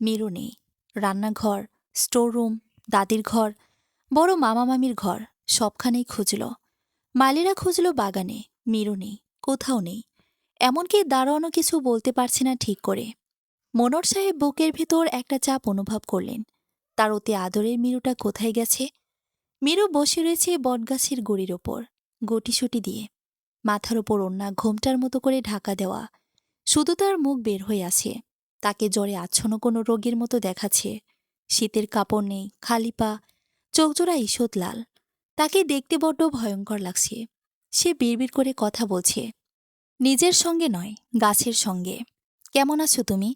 মিরু নেই। রান্নাঘর, স্টোররুম, দাদির ঘর, বড় মামা মামির ঘর, সবখানেই খুঁজল। মালিরা খুঁজল বাগানে। মিরু নেই, কোথাও নেই। এমনকি দারোয়ানও কিছু বলতে পারছে না ঠিক করে। মনোয়ার সাহেব বুকের ভেতর একটা চাপ অনুভব করলেন। তার অতি আদরের মিরুটা কোথায় গেছে? মিরু বসে রয়েছে বটগাছের গুড়ির ওপর, গুটিসুটি দিয়ে। মাথার ওপর ওড়না ঘোমটার মতো করে ঢাকা দেওয়া। শুধু তার মুখ বের হয়ে আছে। তাকে জ্বরে আচ্ছন্ন কোনো রোগীর মতো দেখাচ্ছে। শীতের কাপড় নেই, খালি পা, চোখজোড়া ঈষৎ লাল। তাকে দেখতে বড্ড ভয়ঙ্কর লাগছে। সে বিড়বিড় করে কথা বলছে, নিজের সঙ্গে নয়, গাছের সঙ্গে। কেমন আছো তুমি?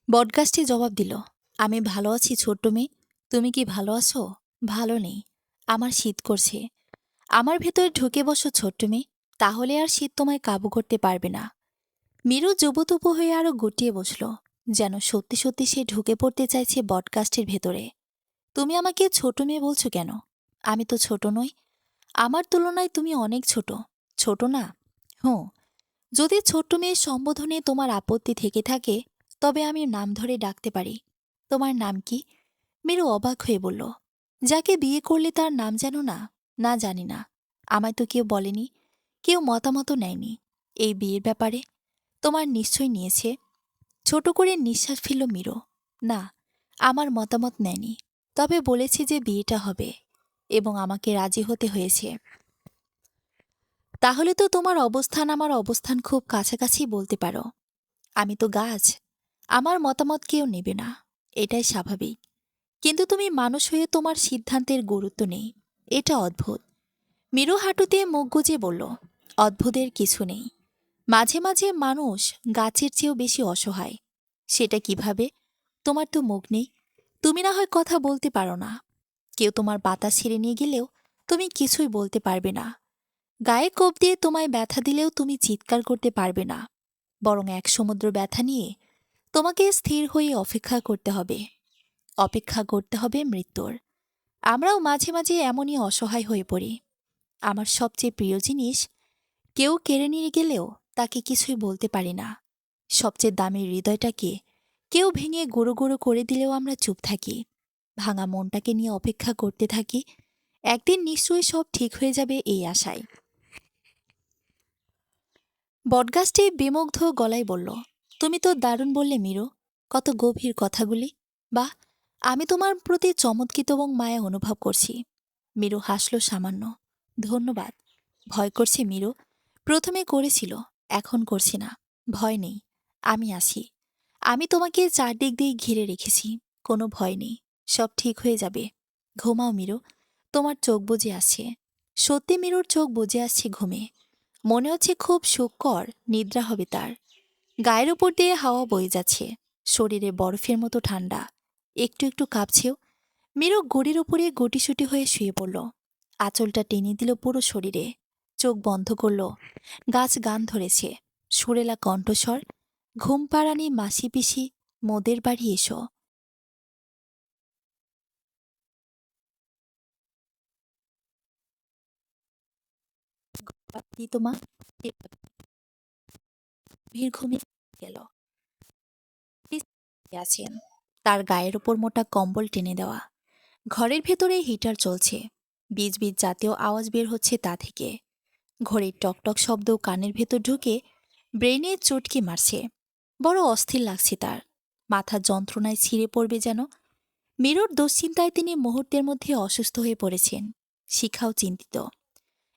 বটগাছটি জবাব দিল, আমি ভালো আছি ছোট্ট মেয়ে। তুমি কি ভালো আছো? ভালো নেই। আমার শীত করছে। আমার ভেতরে ঢুকে বসো ছোট্ট মেয়ে, তাহলে আর শীত তোমায় কাবু করতে পারবে না। মিরু জবুতবু হয়ে আরো গুটিয়ে বসল, যেন সত্যি সত্যি সে ঢুকে পড়তে চাইছে বটগাছটির ভেতরে। তুমি আমাকে ছোট মেয়ে বলছো কেন? আমি তো ছোট নই। আমার তুলনায় তুমি অনেক ছোট। ছোট না? হুঁ। যদি ছোট্ট মেয়ের সম্বোধনে তোমার আপত্তি থেকে থাকে তবে আমি নাম ধরে ডাকতে পারি। তোমার নাম কি? মিরু অবাক হয়ে বলল, যাকে বিয়ে করলে তার নাম জানো না? না, জানি না। আমায় তো কেউ বলেনি, কেউ মতামতও নেয়নি এই বিয়ের ব্যাপারে। তোমার নিশ্চয়ই নিয়েছে। ছোট করে নিঃশ্বাস ফেলল মিরু। না, আমার মতামত নেয়নি, তবে বলেছে যে বিয়েটা হবে এবং আমাকে রাজি হতে হয়েছে। তাহলে তো তোমার অবস্থান আমার অবস্থান খুব কাছাকাছি বলতে পারো। আমি তো গাছ, আমার মতামত কেউ নেবে না, এটাই স্বাভাবিক। কিন্তু তুমি মানুষ হয়ে তোমার সিদ্ধান্তের গুরুত্ব নেই, এটা অদ্ভুত। মিরু হাঁটুতে মুখ গুজে বলল, অদ্ভুতের কিছু নেই। মাঝে মাঝে মানুষ গাছের চেয়েও বেশি অসহায়। সেটা কিভাবে? তোমার তো মুখ নেই, তুমি না হয় কথা বলতে পারো না। কেউ তোমার বাতাস ছিঁড়ে নিয়ে গেলেও তুমি কিছুই বলতে পারবে না। গায়ে কোপ দিয়ে তোমায় ব্যথা দিলেও তুমি চিৎকার করতে পারবে না। বরং এক সমুদ্র ব্যথা নিয়ে তোমাকে স্থির হয়ে অপেক্ষা করতে হবে। অপেক্ষা করতে হবে মৃত্যুর। আমরাও মাঝে মাঝে এমনই অসহায় হয়ে পড়ি। আমার সবচেয়ে প্রিয় জিনিস কেউ কেড়ে নিয়ে গেলেও তাকে কিছুই বলতে পারি না। সবচেয়ে দামি হৃদয়টাকে কেউ ভেঙে গুঁড়ো গুঁড়ো করে দিলেও আমরা চুপ থাকি। ভাঙা মনটাকে নিয়ে অপেক্ষা করতে থাকি একদিন নিশ্চয়ই সব ঠিক হয়ে যাবে এই আশায়। বটগাছটি বিমুগ্ধ গলায় বলল, তুমি তো দারুণ বললে মিরু, কত গভীর কথাগুলি। বাহ, আমি তোমার প্রতি চমৎকৃত এবং মায়া অনুভব করছি। মিরু হাসল সামান্য। ধন্যবাদ। ভয় করছে মিরু, প্রথমে করেছিল, এখন করছি না। ভয় নেই, আমি আছি। আমি তোমাকে চারদিক দিয়ে ঘিরে রেখেছি, কোনো ভয় নেই, সব ঠিক হয়ে যাবে। ঘুমাও মিরু, তোমার চোখ বুজে আসছে। সত্যি মিরুর চোখ বুজে আসছে ঘুমে। মনে হচ্ছে খুব সুখকর নিদ্রা হবে তার। গায়ের উপর দিয়ে হাওয়া বয়ে যাচ্ছে, শরীরে বরফের মতো ঠান্ডা, একটু একটু কাঁপছেও। মিরু গড়ির উপরে গুটিসুটি হয়ে শুয়ে পড়ল। আঁচলটা টেনে দিল পুরো শরীরে। চোখ বন্ধ করল। গাছ গান ধরেছে, সুরেলা কণ্ঠস্বর, ঘুম পাড়ানি মাসি পিসি, মোদের বাড়ি এসো। তোমা ভিড় ঘুমিয়ে গেল। আছেন, তার গায়ের উপর মোটা কম্বল টেনে দেওয়া। ঘরের ভেতরে হিটার চলছে, বীজ বীজ জাতীয় আওয়াজ বের হচ্ছে তা থেকে। ঘড়ির টকটক শব্দ কানের ভেতর ঢুকে ব্রেনে চটকে মারছে। বড় অস্থির লাগছে তার, মাথা যন্ত্রণায় ছিঁড়ে পড়বে যেন। মিরুর দুশ্চিন্তায় তিনি মুহূর্তের মধ্যে অসুস্থ হয়ে পড়েছেন। শিখাও চিন্তিত।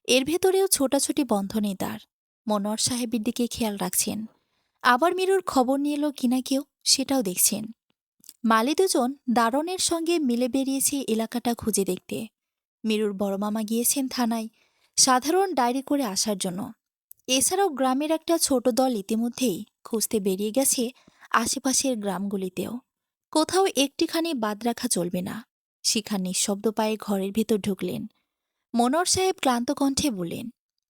এর ভেতরেও ছোটাছুটি বন্ধ নেই তার। মনোয়ার সাহেবের দিকে খেয়াল রাখছেন। আবার মিরুর খবর নিয়ে এলো কিনা কেউ, সেটাও দেখছেন। মালি দুজন দারোয়ানের সঙ্গে মিলে বেরিয়েছে এলাকাটা খুঁজে দেখতে। মিরুর বড় মামা গিয়েছেন থানায় সাধারণ ডায়েরি করে আসার জন্য। এছাড়াও গ্রামের একটা ছোট দল ইতিমধ্যেই খুঁজতে বেরিয়ে গেছে আশেপাশের গ্রামগুলিতেও। কোথাও একটিখানি বাদ রাখা চলবে না। শিখা নিঃশব্দ পায়ে ঘরের ভেতর ঢুকলেন। মনোয়ার সাহেব ক্লান্ত কণ্ঠে বললেন,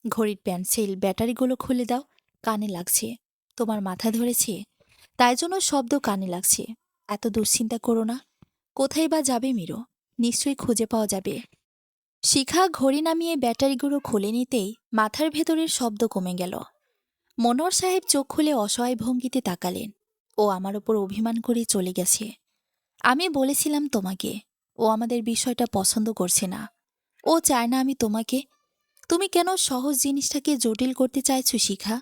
ঘড়ির পেন্সিল ব্যাটারিগুলো খুলে দাও, কানে লাগছে। তোমার মাথা ধরেছে, তাই জন্য শব্দ কানে লাগছে। এত দুশ্চিন্তা করো না। কোথায় বা যাবে মিরো, নিশ্চয়ই খুঁজে পাওয়া যাবে। শিখা ঘড়ি নামিয়ে ব্যাটারিগুলো খুলে নিতেই মাথার ভেতরের শব্দ কমে গেল। মনোয়ার সাহেব চোখ খুলে অসহায় ভঙ্গিতে তাকালেন। ও আমার ওপর অভিমান করে চলে গেছে। আমি বলেছিলাম তোমাকে, ও আমাদের বিষয়টা পছন্দ করছে না। ও চায় না আমি তোমাকে। তুমি কেন সহজ জিনিসটাকে জটিল করতে চাইছো শিখা?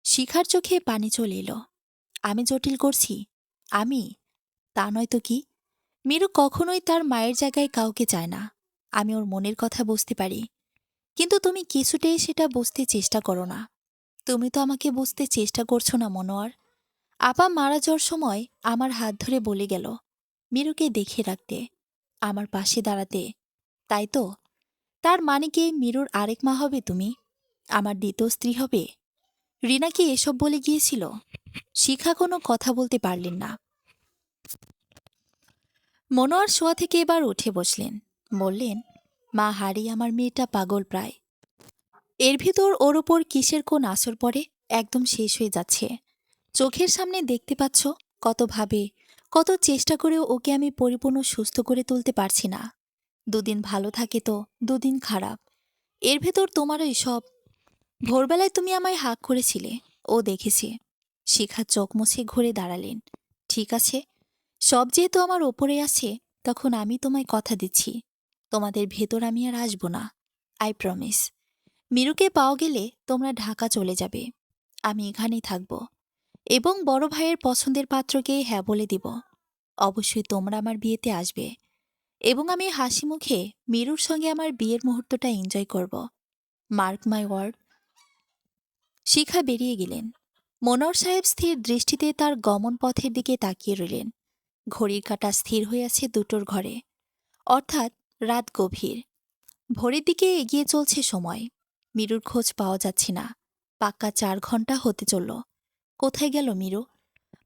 শিখার চোখে পানি চলে এলো। আমি জটিল করছি? আমি? তা নয় তো কি। মিরু কখনোই তার মায়ের জায়গায় কাউকে চায় না। আমি ওর মনের কথা বুঝতে পারি, কিন্তু তুমি কিছুতেই সেটা বুঝতে চেষ্টা করো না। তুমি তো আমাকে বুঝতে চেষ্টা করছো না মনোয়ার। আপা মারা যাওয়ার সময় আমার হাত ধরে বলে গেল মিরুকে দেখে রাখতে, আমার পাশে দাঁড়াতে। তাই তো? তার মানে কি মিরুর আরেক মা হবে তুমি? আমার দ্বিতীয় স্ত্রী হবে? রিনা কি এসব বলে গিয়েছিল? শিখা কোনো কথা বলতে পারলেন না। মনোয়ার শোয়া থেকে এবার উঠে বসলেন। বললেন, মা হারিয়ে আমার মেয়েটা পাগল প্রায়। এর ভিতর ওর ওপর কিসের কোন আসর পড়ে একদম শেষ হয়ে যাচ্ছে। চোখের সামনে দেখতে পাচ্ছ, কত ভাবে, কত চেষ্টা করেও ওকে আমি পরিপূর্ণ সুস্থ করে তুলতে পারছি না। দুদিন ভালো থাকে তো দুদিন খারাপ। এর ভেতর তোমারও সব। ভোরবেলায় তুমি আমায় হাঁক করেছিলে, ও দেখেছে। শিখা চোখ মুছে ঘুরে দাঁড়ালেন। ঠিক আছে, সব যেহেতু আমার ওপরে আছে, তখন আমি তোমায় কথা দিচ্ছি, তোমাদের ভেতর আমি আর আসব না। I promise. মিরুকে পাওয়া গেলে তোমরা ঢাকা চলে যাবে, আমি এখানেই থাকব এবং বড় ভাইয়ের পছন্দের পাত্রকে হ্যাঁ বলে দিব। অবশ্যই তোমরা আমার বিয়েতে আসবে এবং আমি হাসি মুখে মিরুর সঙ্গে আমার বিয়ের মুহূর্তটা এনজয় করব। Mark my word. শিখা বেরিয়ে গেলেন। মনোহর সাহেব স্থির দৃষ্টিতে তার গমন পথের দিকে তাকিয়ে রইলেন। ঘড়ির কাঁটা স্থির হয়ে আছে দুটোর ঘরে, অর্থাৎ রাত গভীর। ভোরের দিকে এগিয়ে চলছে সময়। মিরুর খোঁজ পাওয়া যাচ্ছে না। পাক্কা 4 ঘন্টা হতে চলল। কোথায় গেল মিরু?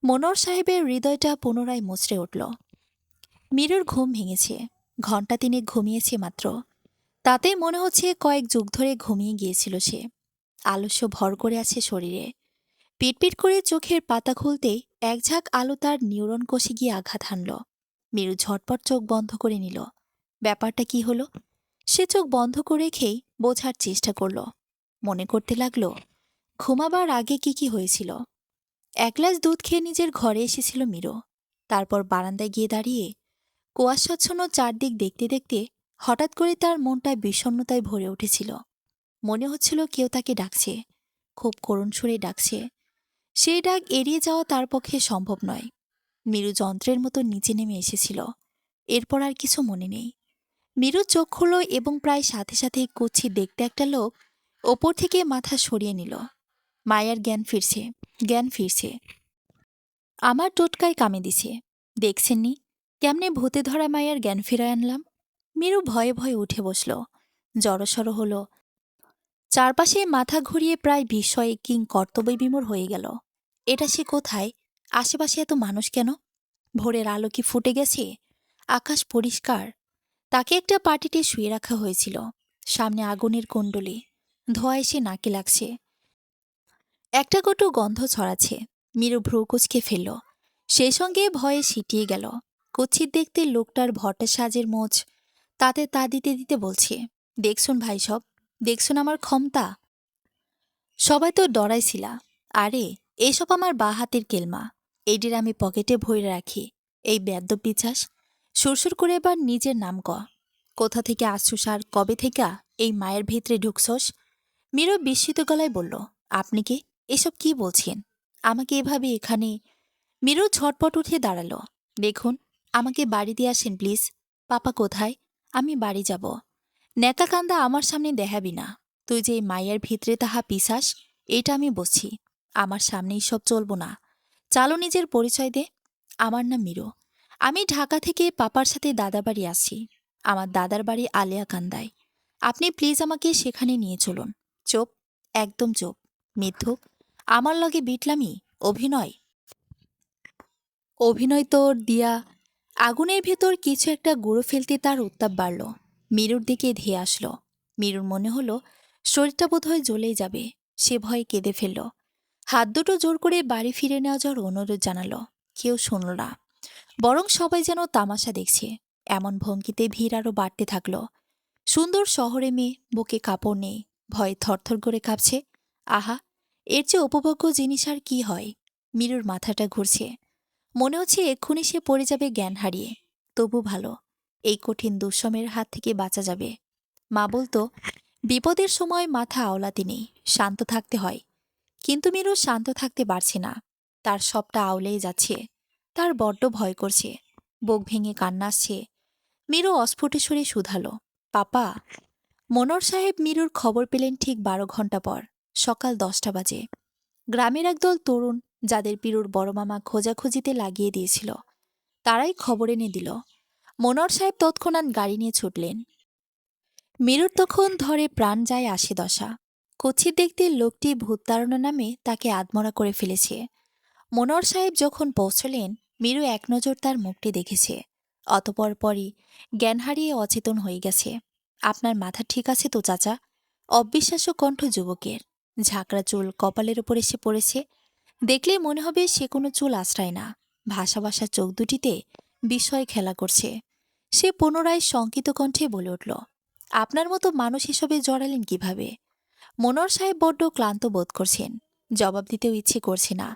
মনোহর সাহেবের হৃদয়টা পুনরায় মুচড়ে উঠল। মিরুর ঘুম ভেঙেছে। ঘণ্টা 3 ঘুমিয়েছে মাত্র। তাতে মনে হচ্ছে কয়েক যুগ ধরে ঘুমিয়ে গিয়েছিল সে। আলস্য ভর করে আছে শরীরে। পিটপিট করে চোখের পাতা খুলতেই এক ঝাঁক আলো তার নিউরন কোষে গিয়ে আঘাত হানল। মিরু ঝটপট চোখ বন্ধ করে নিল। ব্যাপারটা কি হলো? সে চোখ বন্ধ করে রেখেই বোঝার চেষ্টা করল। মনে করতে লাগল ঘুমাবার আগে কি হয়েছিল। 1 গ্লাস দুধ খেয়ে নিজের ঘরে এসেছিল মিরু। তারপর বারান্দায় গিয়ে দাঁড়িয়ে কুয়াশাচ্ছন্ন চারদিক দেখতে দেখতে হঠাৎ করে তার মনটা বিষণ্ণতায় ভরে উঠেছিল। মনে হচ্ছিল কেউ তাকে ডাকছে, খুব করুণ সুরে ডাকছে। সেই ডাক এড়িয়ে যাওয়া তার পক্ষে সম্ভব নয়। মিরু যন্ত্রের মতো নিচে নেমে এসেছিল। এরপর আর কিছু মনে নেই। মিরু চোখ খুলল এবং প্রায় সাথে সাথে কুৎসিত দেখতে একটা লোক ওপর থেকে মাথা সরিয়ে নিল। মায়ার জ্ঞান ফিরছে, জ্ঞান ফিরছে। আমার টোটকায় কামে দিছে। দেখছেননি কেমনে ভূতে ধরা মায়ার জ্ঞান ফিরায় আনলাম? মিরু ভয়ে ভয়ে উঠে বসল। জড়সড় হল। চারপাশে মাথা ঘুরিয়ে প্রায় বিস্ময়ে কিং কর্তব্যবিমূঢ় হয়ে গেল। এটা সে কোথায়? আশেপাশে এত মানুষ কেন? ভোরের আলো কি ফুটে গেছে? আকাশ পরিষ্কার। তাকে একটা পার্টিতে শুয়ে রাখা হয়েছিল। সামনে আগুনের কুণ্ডলি। ধোঁয়া এসে নাকে লাগছে। একটা কটু গন্ধ ছড়াচ্ছে। মিরু ভ্রু কুঁচকে ফেলল। সেই সঙ্গে ভয়ে সিটিয়ে গেল। কুৎসিত দেখতে লোকটার ভট্টা সাজের মোচ তাতে তা দিতে দিতে বলছে, দেখছুন ভাই সব, দেখছুন আমার ক্ষমতা। সবাই তো ডরাইছিলা। আরে এইসব আমার বা হাতের কেলমা। এইটির আমি পকেটে ভরে রাখি। এই বেদ্য পিছাস সুরসুর করে এবার নিজের নাম ক। কোথা থেকে আসছুস আর কবে থেকে এই মায়ের ভিতরে ঢুকছস? মীরা বিস্মিত গলায় বলল, আপনি কে? এসব কি বলছেন? আমাকে এভাবে এখানে? মীরু ঝটপট উঠে দাঁড়ালো। দেখুন, আমাকে বাড়ি দিয়ে আসেন প্লিজ। পাপা কোথায়? আমি বাড়ি যাব। নেতা কান্দা আমার সামনে দেখাবি না। তুই যে এই মায়ের ভিতরে তাহা পিসাস, এটা আমি বুঝছি। আমার সামনে সব চলব না। চালো নিজের পরিচয় দে। আমার নাম মীরু। আমি ঢাকা থেকে পাপার সাথে দাদার বাড়ি আসছি। আমার দাদার বাড়ি আলিয়াকান্দায়। আপনি প্লিজ আমাকে সেখানে নিয়ে চলুন। চোপ, একদম চোপ। মিথ্যুক, আমার লগে বিটলামি, অভিনয়। অভিনয় তোর দিয়া। আগুনের ভেতর কিছু একটা গুঁড়ো ফেলতে তার উত্তাপ বাড়ল। মীরুর দিকে ধেয়ে আসলো। মীরুর মনে হলো শরীরটা বোধহয় জ্বলেই যাবে। সে ভয়ে কেঁদে ফেলল। হাত দুটো জোর করে বাড়ি ফিরে নেওয়া যাওয়ার অনুরোধ জানালো। কেউ শুনল না, বরং সবাই যেন তামাশা দেখছে। এমন ভঙ্গিতে ভিড় আরও বাড়তে থাকল। সুন্দর শহরে মেয়ে, বুকে কাপড় নেই, ভয়ে থরথর করে কাঁপছে। আহা, এর চেয়ে উপভোগ্য জিনিস আর কি হয়? মীরুর মাথাটা ঘুরছে। মনে হচ্ছে এক্ষুনি সে পড়ে যাবে জ্ঞান হারিয়ে। তবু ভালো, এই কঠিন দুঃসময়ের হাত থেকে বাঁচা যাবে। মা বলতো, বিপদের সময় মাথা আওলাতে নেই, শান্ত থাকতে হয়। কিন্তু মীরু শান্ত থাকতে পারছে না। তার সবটা আওলেই যাচ্ছে। তার বড্ড ভয় করছে। বুক ভেঙে কান্না আসছে। মীরু অস্ফুট সুরে শুধালো, পাপা। মনোহর সাহেব মীরুর খবর পেলেন ঠিক 12 ঘন্টা পর, সকাল 10টা বাজে। গ্রামের একদল তরুণ, যাদের পিরুর বড় মামা খোঁজাখুঁজিতে লাগিয়ে দিয়েছিল, তারাই খবর এনে দিল। মনোহর সাহেব তৎক্ষণাৎ গাড়ি নিয়ে ছুটলেন। মীরুর তখন ধরে প্রাণ যায় আসে দশা। কুৎসিত দেখতে লোকটি ভূত তাড়না নামে তাকে আদমরা করে ফেলেছে। মনোহর সাহেব যখন পৌঁছলেন, মীরু এক নজর তার মুখটি দেখেছে। অতপর পরই জ্ঞান হারিয়ে অচেতন হয়ে গেছে। আপনার মাথা ঠিক আছে তো চাচা? অবিশ্বাস্য কণ্ঠ যুবকের। ঝাঁকড়া চুল কপালের ওপর এসে পড়েছে। দেখলে মনে হবে সে কোনো চুল আশ্রায় না। ভাসা ভাসা চোখ দুটিতে বিস্ময় খেলা করছে। সে পুনরায় শঙ্কিত কণ্ঠে বলে উঠল, আপনার মতো মানুষ এসবে জড়ালেন কিভাবে? মনোহর সাহেব বড্ড ক্লান্ত বোধ করছেন। জবাব দিতেও ইচ্ছে করছে না।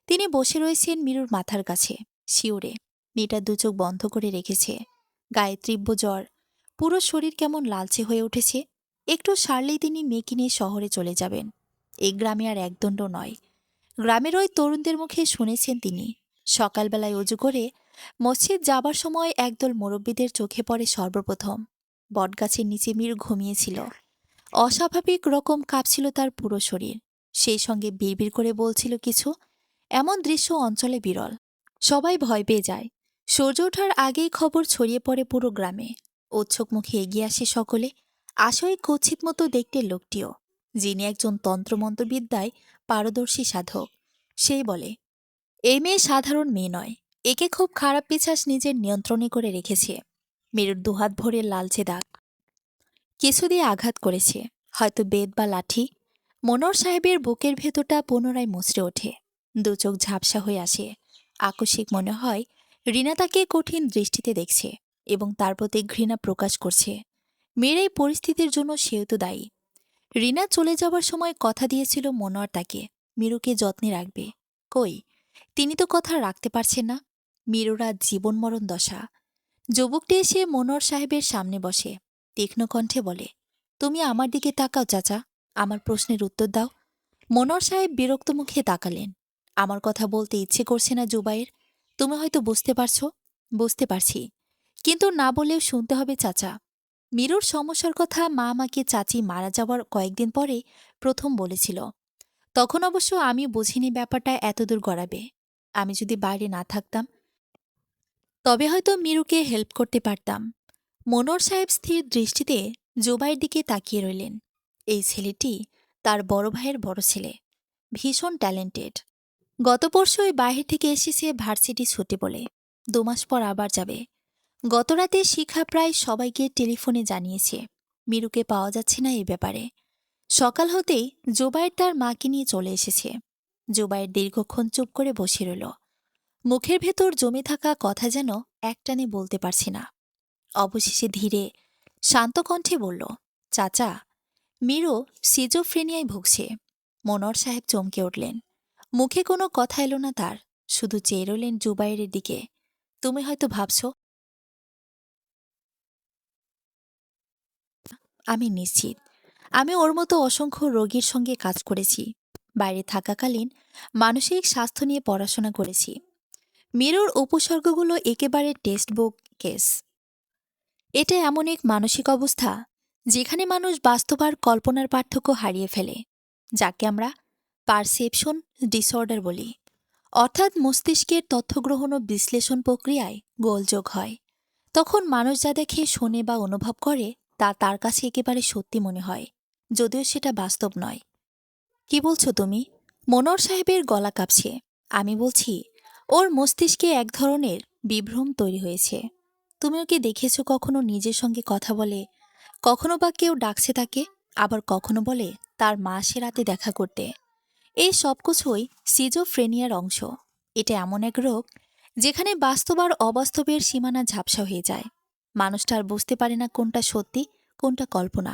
তিনি বসে রয়েছেন মীরুর মাথার কাছে, শিওরে। মেয়েটা 2 চোখ বন্ধ করে রেখেছে। গায়ে তীব্র জ্বর, পুরো শরীর কেমন লালচে হয়ে উঠেছে। একটু সারলেই তিনি মেয়েকে নিয়ে শহরে চলে যাবেন। এই গ্রামে আর একদণ্ড নয়। গ্রামের ওই তরুণদের মুখে শুনেছেন তিনি। সকালবেলায় অজু করে মসজিদ যাবার সময় একদল মুরব্বীদের চোখে পড়ে সর্বপ্রথম। বটগাছের নিচে মীর ঘুমিয়েছিল। অস্বাভাবিক রকম কাঁপছিল তার পুরো শরীর। সেই সঙ্গে বিড়বিড় করে বলছিল কিছু। এমন দৃশ্য অঞ্চলে বিরল। সবাই ভয় পেয়ে যায়। সূর্য ওঠার আগেই খবর ছড়িয়ে পড়ে পুরো গ্রামে। উৎসুক মুখে এগিয়ে আসে সকলে। আসলে কুৎসিত মতো দেখতে লোকটিও, যিনি একজন তন্ত্রমন্ত্রবিদ্যায় পারদর্শী সাধক। সেই বলে, এই মেয়ে সাধারণ মেয়ে নয়। একে খুব খারাপ পিশাচ নিজের নিয়ন্ত্রণে করে রেখেছে। মেরুর দুহাত ভরে লালচে দাগ, কিছু দিয়ে আঘাত করেছে, হয়তো বেত বা লাঠি। মনোর সাহেবের বুকের ভেতরটা পুনরায় মুচড়ে ওঠে। দু চোখ ঝাপসা হয়ে আসে। আকস্মিক মনে হয় রিনা তাকে কঠিন দৃষ্টিতে দেখছে এবং তার প্রতি ঘৃণা প্রকাশ করছে। মেয়ের এই পরিস্থিতির জন্য সেও তো দায়ী। রিনা চলে যাবার সময় কথা দিয়েছিল মনোয়ার তাকে মিরুকে যত্নে রাখবে। কই, তিনি তো কথা রাখতে পারছেন না। মিরুরা জীবন মরণ দশা। যুবকটি এসে মনোয়ার সাহেবের সামনে বসে, তীক্ষ্ণ কণ্ঠে বলে, তুমি আমার দিকে তাকাও চাচা, আমার প্রশ্নের উত্তর দাও। মনোয়ার সাহেব বিরক্ত মুখে তাকালেন। আমার কথা বলতে ইচ্ছে করছে না জুবাইর। তুমি হয়তো বুঝতে পারছো। বুঝতে পারছি, কিন্তু না বলেও শুনতে হবে চাচা। মিরুর সমস্যার কথা মা আমাকে চাচি মারা যাওয়ার কয়েকদিন পরে প্রথম বলেছিল। তখন অবশ্য আমি বুঝিনি ব্যাপারটা এতদূর গড়াবে। আমি যদি বাইরে না থাকতাম তবে হয়তো মিরুকে হেল্প করতে পারতাম। মনোয়ার সাহেব স্থির দৃষ্টিতে জুবাইয়ের দিকে তাকিয়ে রইলেন। এই ছেলেটি তার বড় ভাইয়ের বড় ছেলে, ভীষণ ট্যালেন্টেড। গত পরশুই বাহির থেকে এসেছে ভার্সিটি ছুটি বলে। 2 মাস পর আবার যাবে। গতরাতে শিখা প্রায় সবাইকে টেলিফোনে জানিয়েছে মিরুকে পাওয়া যাচ্ছে না এই ব্যাপারে। সকাল হতেই জুবাইর তার মাকে নিয়ে চলে এসেছে। জুবাইর দীর্ঘক্ষণ চুপ করে বসে রইল। মুখের ভেতর জমে থাকা কথা যেন একটানে বলতে পারছে না। অবশেষে ধীরে শান্ত কণ্ঠে বলল, চাচা, মিরু সিজোফ্রেনিয়ায় ভুগছে। মনোয়ার সাহেব চমকে উঠলেন। মুখে কোনো কথা এলো না তার, শুধু চেয়ে রইলেন জুবাইরের দিকে। তুমি হয়তো ভাবছ, আমি নিশ্চিত আমি ওর মতো অসংখ্য রোগীর সঙ্গে কাজ করেছি। বাইরে থাকাকালীন মানসিক স্বাস্থ্য নিয়ে পড়াশোনা করেছি। মিরুর উপসর্গগুলো একেবারে টেক্সট বুক কেস। এটা এমন এক মানসিক অবস্থা যেখানে মানুষ বাস্তব আর কল্পনার পার্থক্য হারিয়ে ফেলে, যাকে আমরা পারসেপশন ডিসঅর্ডার বলি। অর্থাৎ মস্তিষ্কের তথ্যগ্রহণ ও বিশ্লেষণ প্রক্রিয়ায় গোলযোগ হয়। তখন মানুষ যা দেখে, শোনে বা অনুভব করে তা তার কাছে একেবারে সত্যি মনে হয়, যদিও সেটা বাস্তব নয়। কি বলছো তুমি? মনোয়ার সাহেবের গলা কাঁপছে। আমি বলছি, ওর মস্তিষ্কে এক ধরনের বিভ্রম তৈরি হয়েছে। তুমি ওকে দেখেছো কখনো নিজের সঙ্গে কথা বলে? কখনো বা কেউ ডাকছে তাকে, আবার কখনো বলে তার মা সে রাতে দেখা করতে। এই সবকিছুই সিজোফ্রেনিয়ার অংশ। এটা এমন এক রোগ যেখানে বাস্তব আর অবাস্তবের সীমানা ঝাপসা হয়ে যায়। মানুষটা আর বুঝতে পারে না কোনটা সত্যি, কোনটা কল্পনা।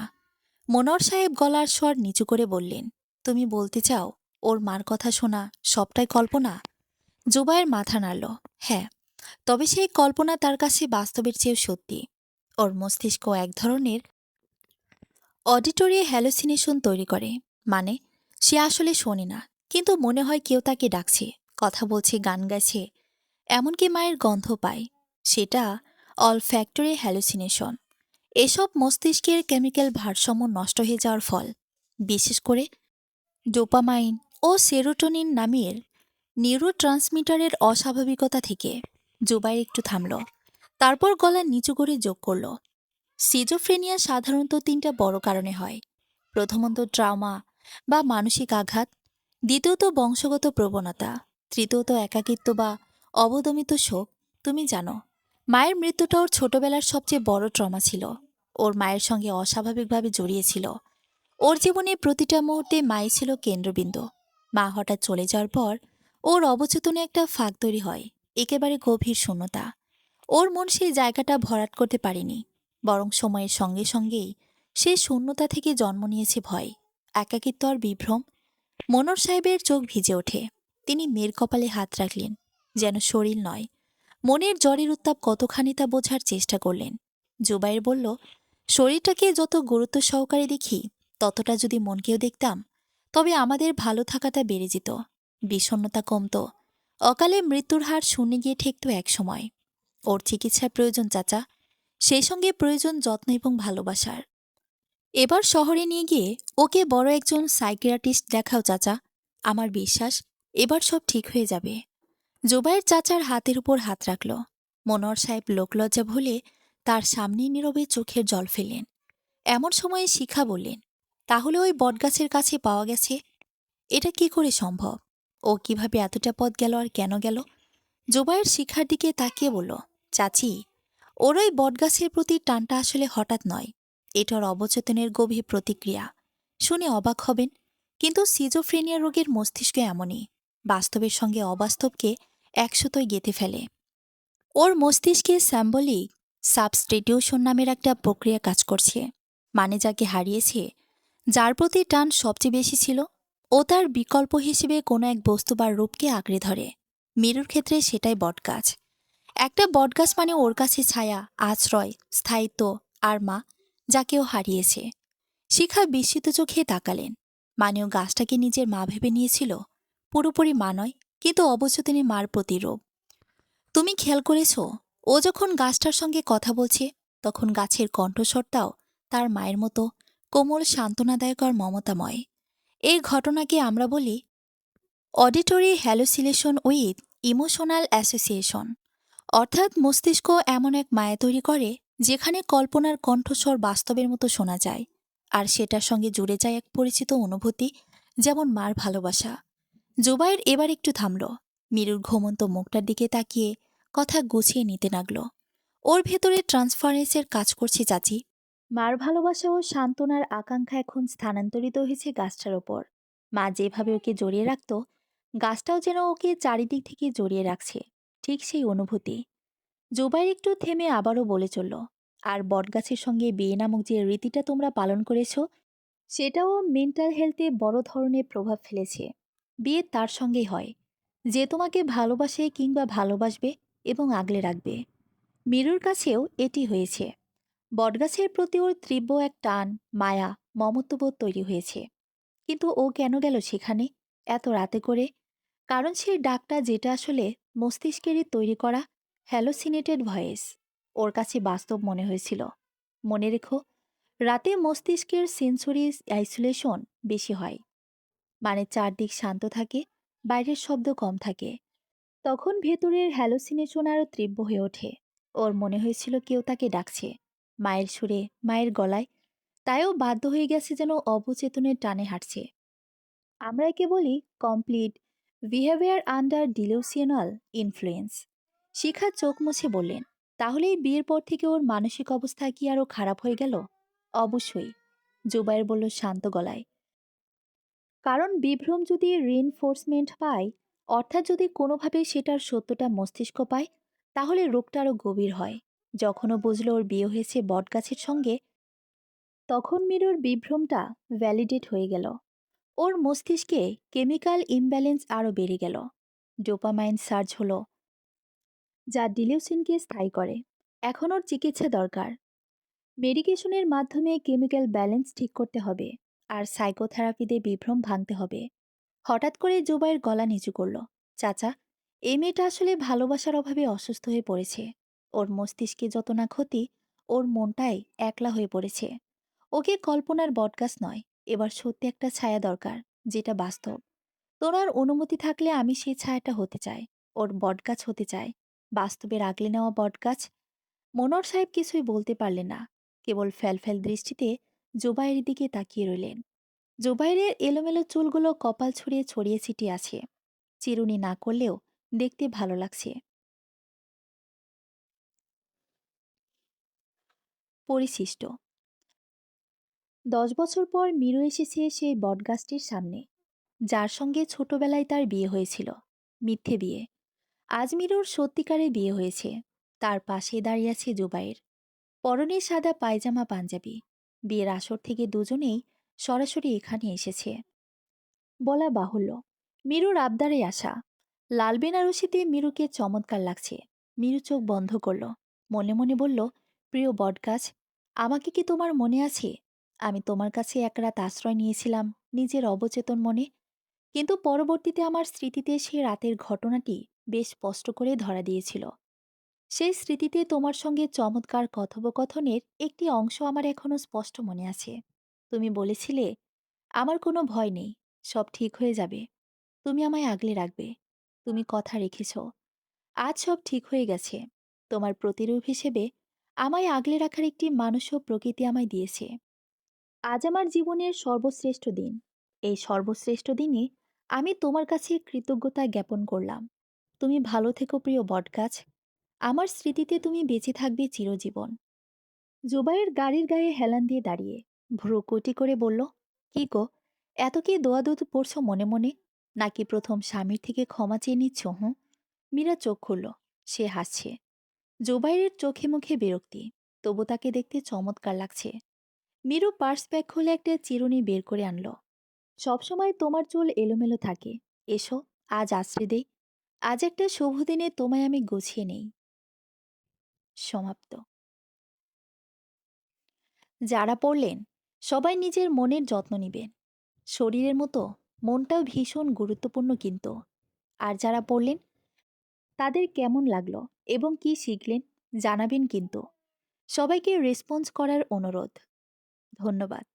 মনোয়ার সাহেব গলার স্বর নিচু করে বললেন, তুমি বলতে চাও ওর মার কথা শোনা সবটাই কল্পনা? জুবায়ের মাথা নাড়ল। হ্যাঁ, তবে সেই কল্পনা তার কাছে বাস্তবের চেয়েও সত্যি। ওর মস্তিষ্ক এক ধরনের অডিটরি হ্যালুসিনেশন তৈরি করে। মানে, সে আসলে শোনে না, কিন্তু মনে হয় কেউ তাকে ডাকছে, কথা বলছে, গান গাইছে, এমনকি মায়ের গন্ধ পায়। সেটা অলফ্যাক্টরি হ্যালুসিনেশন। এসব মস্তিষ্কের কেমিক্যাল ভারসাম্য নষ্ট হয়ে যাওয়ার ফল, বিশেষ করে ডোপামাইন ও সেরোটোনিন নামের নিউরোট্রান্সমিটারের অস্বাভাবিকতা থেকে। জুবাইর একটু থামল, তারপর গলা নিচু করে যোগ করল, সিজোফ্রেনিয়া সাধারণত 3টা বড় কারণে হয়। প্রথমত ট্রাউমা বা মানসিক আঘাত, দ্বিতীয়ত বংশগত প্রবণতা, তৃতীয়ত একাকিত্ব বা অবদমিত শোক। তুমি জানো, মায়ের মৃত্যুটা ওর ছোটবেলার সবচেয়ে বড় ট্রমা ছিল। ওর মায়ের সঙ্গে অস্বাভাবিকভাবে জড়িয়েছিল। ওর জীবনে প্রতিটা মুহূর্তে মাই ছিল কেন্দ্রবিন্দু। মা হঠাৎ চলে যাওয়ার পর ওর অবচেতনে একটা ফাঁক তৈরি হয়, একেবারে গভীর শূন্যতা। ওর মন সেই জায়গাটা ভরাট করতে পারেনি, বরং সময়ের সঙ্গে সঙ্গেই সেই শূন্যতা থেকে জন্ম নিয়েছে ভয়, একাকিত্ব আর বিভ্রম। মনোয়ার সাহেবের চোখ ভিজে ওঠে। তিনি মেয়ের কপালে হাত রাখলেন, যেন শরীর নয়, মনের জ্বরের উত্তাপ কতখানি তা বোঝার চেষ্টা করলেন। জুবাইর বলল, শরীরটাকে যত গুরুত্ব সহকারে দেখি, ততটা যদি মনকেও দেখতাম, তবে আমাদের ভালো থাকাটা বেড়ে যেত, বিষণ্ণতা কমতো, অকালে মৃত্যুর হার শূন্যে গিয়ে ঠেকত একসময়। ওর চিকিৎসার প্রয়োজন চাচা, সেই সঙ্গে প্রয়োজন যত্ন এবং ভালোবাসার। এবার শহরে নিয়ে গিয়ে ওকে বড় একজন সাইকিয়াট্রিস্ট দেখাও চাচা। আমার বিশ্বাস এবার সব ঠিক হয়ে যাবে। জুবাইর চাচার হাতের উপর হাত রাখল। মনোয়ার সাহেব লোকলজ্জা ভুলে তার সামনেই নীরবে চোখের জল ফেললেন। এমন সময়ে শিখা বললেন, তাহলে ওই বটগাছের কাছে পাওয়া গেছে, এটা কি করে সম্ভব? ও কিভাবে এতটা পথ গেল আর কেন গেল? জুবাইর শিখার দিকে তাকিয়ে বলল, চাচি, ওর ওই বটগাছের প্রতি টানটা আসলে হঠাৎ নয়, এটার অবচেতনের গভীর প্রতিক্রিয়া। শুনে অবাক হবেন, কিন্তু সিজোফ্রেনিয়া রোগের মস্তিষ্ক এমনই, বাস্তবের সঙ্গে অবাস্তবকে একসাথেই গেঁথে ফেলে। ওর মস্তিষ্কে স্যাম্বলিক সাবস্টিটিউশন নামের একটা প্রক্রিয়া কাজ করছে। মানে যাকে হারিয়েছে, যার প্রতি টান সবচেয়ে বেশি ছিল, ও তার বিকল্প হিসেবে কোনো এক বস্তু বা রূপকে আঁকড়ে ধরে। মিরুর ক্ষেত্রে সেটাই বটগাছ। একটা বটগাছ মানে ওর কাছে ছায়া, আশ্রয়, স্থায়িত্ব আর মা, যাকে ও হারিয়েছে। শিখা বিস্মিত চোখে তাকালেন। মানে ও গাছটাকে নিজের মা ভেবে নিয়েছিল? পুরোপুরি মা নয়, কিন্তু অবচেতনে মার প্রতিরূপ। তুমি খেয়াল করেছ, ও যখন গাছটার সঙ্গে কথা বলছে, তখন গাছের কণ্ঠস্বরটাও তার মায়ের মতো কোমল, সান্ত্বনাদায়ক আর মমতাময়। এই ঘটনাকে আমরা বলি অডিটরি হ্যালুসিলেশন উইথ ইমোশনাল অ্যাসোসিয়েশন। অর্থাৎ মস্তিষ্ক এমন এক মায়া তৈরি করে যেখানে কল্পনার কণ্ঠস্বর বাস্তবের মতো শোনা যায়, আর সেটার সঙ্গে জুড়ে যায় এক পরিচিত অনুভূতি, যেমন মার ভালোবাসা। জুবাইর এবার একটু থামল। মিরুর ঘুমন্ত মুখটার দিকে তাকিয়ে কথা গুছিয়ে নিতে লাগল। ওর ভেতরে ট্রান্সফারেন্সের কাজ করছে চাচি। মার ভালোবাসা ও সান্ত্বনার আকাঙ্ক্ষা এখন স্থানান্তরিত হয়েছে গাছটার ওপর। মা যেভাবে ওকে জড়িয়ে রাখত, গাছটাও যেন ওকে চারিদিক থেকে জড়িয়ে রাখছে, ঠিক সেই অনুভূতি। জুবাইর একটু থেমে আবারও বলে চলল, আর বটগাছের সঙ্গে বিয়ে নামক যে রীতিটা তোমরা পালন করেছ, সেটাও মেন্টাল হেলথে বড় ধরনের প্রভাব ফেলেছে। বিয়ে তার সঙ্গেই হয় যে তোমাকে ভালোবাসে কিংবা ভালোবাসবে এবং আগলে রাখবে। মিরুর কাছেও এটি হয়েছে। বটগাছের প্রতি ওর তীব্র এক টান, মায়া, মমত্ববোধ তৈরি হয়েছে। কিন্তু ও কেন গেল সেখানে এত রাতে করে? কারণ সেই ডাকটা, যেটা আসলে মস্তিষ্কেরই তৈরি করা হ্যালোসিনেটেড ভয়েস, ওর কাছে বাস্তব মনে হয়েছিল। মনে রেখো, রাতে মস্তিষ্কের সেন্সরি আইসোলেশন বেশি হয়। মানে চারদিক শান্ত থাকে, বাইরের শব্দ কম থাকে। তখন ভেতরের হ্যালোসিনেশন আরও তীব্র হয়ে ওঠে। ওর মনে হয়েছিল কেউ তাকে ডাকছে, মায়ের সুরে, মায়ের গলায়। তাইও বাধ্য হয়ে গেছে যেন অবচেতনের টানে হাঁটছে। আমরা একে বলি complete behaviour under delusional influence. Shikha চোখ মুছে বললেন, তাহলে এই বিয়ের পর থেকে ওর মানসিক অবস্থা কি আরও খারাপ হয়ে গেল? অবশ্যই, জুবাইর বলল শান্ত গলায়। কারণ বিভ্রম যদি রিইনফোর্সমেন্ট পায়, অর্থাৎ যদি কোনোভাবে সেটার সত্যটা মস্তিষ্ক পায়, তাহলে রোগটা আরও গভীর হয়। যখনও বুঝলো ওর বিয়ে হয়েছে বটগাছের সঙ্গে, তখন মিরুর বিভ্রমটা ভ্যালিডেট হয়ে গেল। ওর মস্তিষ্কে কেমিক্যাল ইমব্যালেন্স আরও বেড়ে গেল। ডোপামাইন সার্জ হলো, যা ডিলিউশনকে স্থায়ী করে। এখন ওর চিকিৎসা দরকার। মেডিকেশনের মাধ্যমে কেমিক্যাল ব্যালেন্স ঠিক করতে হবে, আর সাইকোথেরাপিতে বিভ্রম ভাঙতে হবে। হঠাৎ করে জুবাইর গলা নিচু করল, চাচা, এই মেয়েটা আসলে ভালোবাসার অভাবে অসুস্থ হয়ে পড়েছে। ওর মস্তিষ্কে যত না ক্ষতি, ওর মনটাই একলা হয়ে পড়েছে। ওকে কল্পনার বটগাছ নয়, এবার সত্যি একটা ছায়া দরকার, যেটা বাস্তব। তোনার অনুমতি থাকলে আমি সেই ছায়াটা হতে চাই, ওর বটগাছ হতে চাই, বাস্তবের আগলে নেওয়া বটগাছ। মনোয়ার সাহেব কিছুই বলতে পারলেন না, কেবল ফ্যালফ্যাল দৃষ্টিতে জুবাইয়ের দিকে তাকিয়ে রইলেন। জুবাইরের এলোমেলো চুলগুলো কপাল ছড়িয়ে ছড়িয়ে ছিটিয়ে আছে। চিরুনি না করলেও দেখতে ভালো লাগছে। পরিশিষ্ট। 10 বছর পর মিরু এসেছে সেই বটগাছটির সামনে, যার সঙ্গে ছোটবেলায় তার বিয়ে হয়েছিল। মিথ্যে বিয়ে। আজ মিরুর সত্যিকারের বিয়ে হয়েছে। তার পাশে দাঁড়িয়ে আছে জুবাইর, পরনে সাদা পায়জামা পাঞ্জাবি। বিয়ের আসর থেকে দুজনেই সরাসরি এখানে এসেছে। বলা বাহুল্য, মিরুর আবদারে আসা। লাল বেনারসিতে মিরুকে চমৎকার লাগছে। মিরু চোখ বন্ধ করল। মনে মনে বলল, প্রিয় বটগাছ, আমাকে কি তোমার মনে আছে? আমি তোমার কাছে এক রাত আশ্রয় নিয়েছিলাম নিজের অবচেতন মনে। কিন্তু পরবর্তীতে আমার স্মৃতিতে সেই রাতের ঘটনাটি বেশ স্পষ্ট করে ধরা দিয়েছিল। সেই স্মৃতিতে তোমার সঙ্গে চমৎকার কথোপকথনের একটি অংশ আমার এখনো স্পষ্ট মনে আছে। তুমি বলেছিলে, আমার কোনো ভয় নেই, সব ঠিক হয়ে যাবে, তুমি আমায় আগলে রাখবে। তুমি কথা রেখেছ। আজ সব ঠিক হয়ে গেছে। তোমার প্রতিরূপ হিসেবে আমায় আগলে রাখার একটি মানুষ ও প্রকৃতি আমায় দিয়েছে। আজ আমার জীবনের সর্বশ্রেষ্ঠ দিন। এই সর্বশ্রেষ্ঠ দিনে আমি তোমার কাছে কৃতজ্ঞতা জ্ঞাপন করলাম। তুমি ভালো থেকো প্রিয় বটগাছ। আমার স্মৃতিতে তুমি বেঁচে থাকবে চিরজীবন। জুবাইয়ের গাড়ির গায়ে হেলান দিয়ে দাঁড়িয়ে ভ্রু কুটি করে বলল, কি গো, এত কি দোয়াদুদ পড়ছো মনে মনে? নাকি প্রথম স্বামীর থেকে ক্ষমা চেয়ে নিচ্ছ? হুঁ। মীরা চোখ খুলল। সে হাসছে। জুবাইরের চোখে মুখে বিরক্তি, তবু তাকে দেখতে চমৎকার লাগছে। মিরু পার্স ব্যাগ খুলে একটা চিরুনি বের করে আনলো। সবসময় তোমার চুল এলোমেলো থাকে, এসো আজ আশ্রে দেই। আজ একটা শুভ দিনে তোমায় আমি গুছিয়ে নেই। সমাপ্ত। যারা পড়লেন, সবাই নিজের মনের যত্ন নিবেন। শরীরের মতো মনটাও ভীষণ গুরুত্বপূর্ণ কিন্তু। আর যারা পড়লেন, তাদের কেমন লাগলো এবং কি শিখলেন জানাবেন কিন্তু। সবাইকে রেসপন্স করার অনুরোধ। ধন্যবাদ।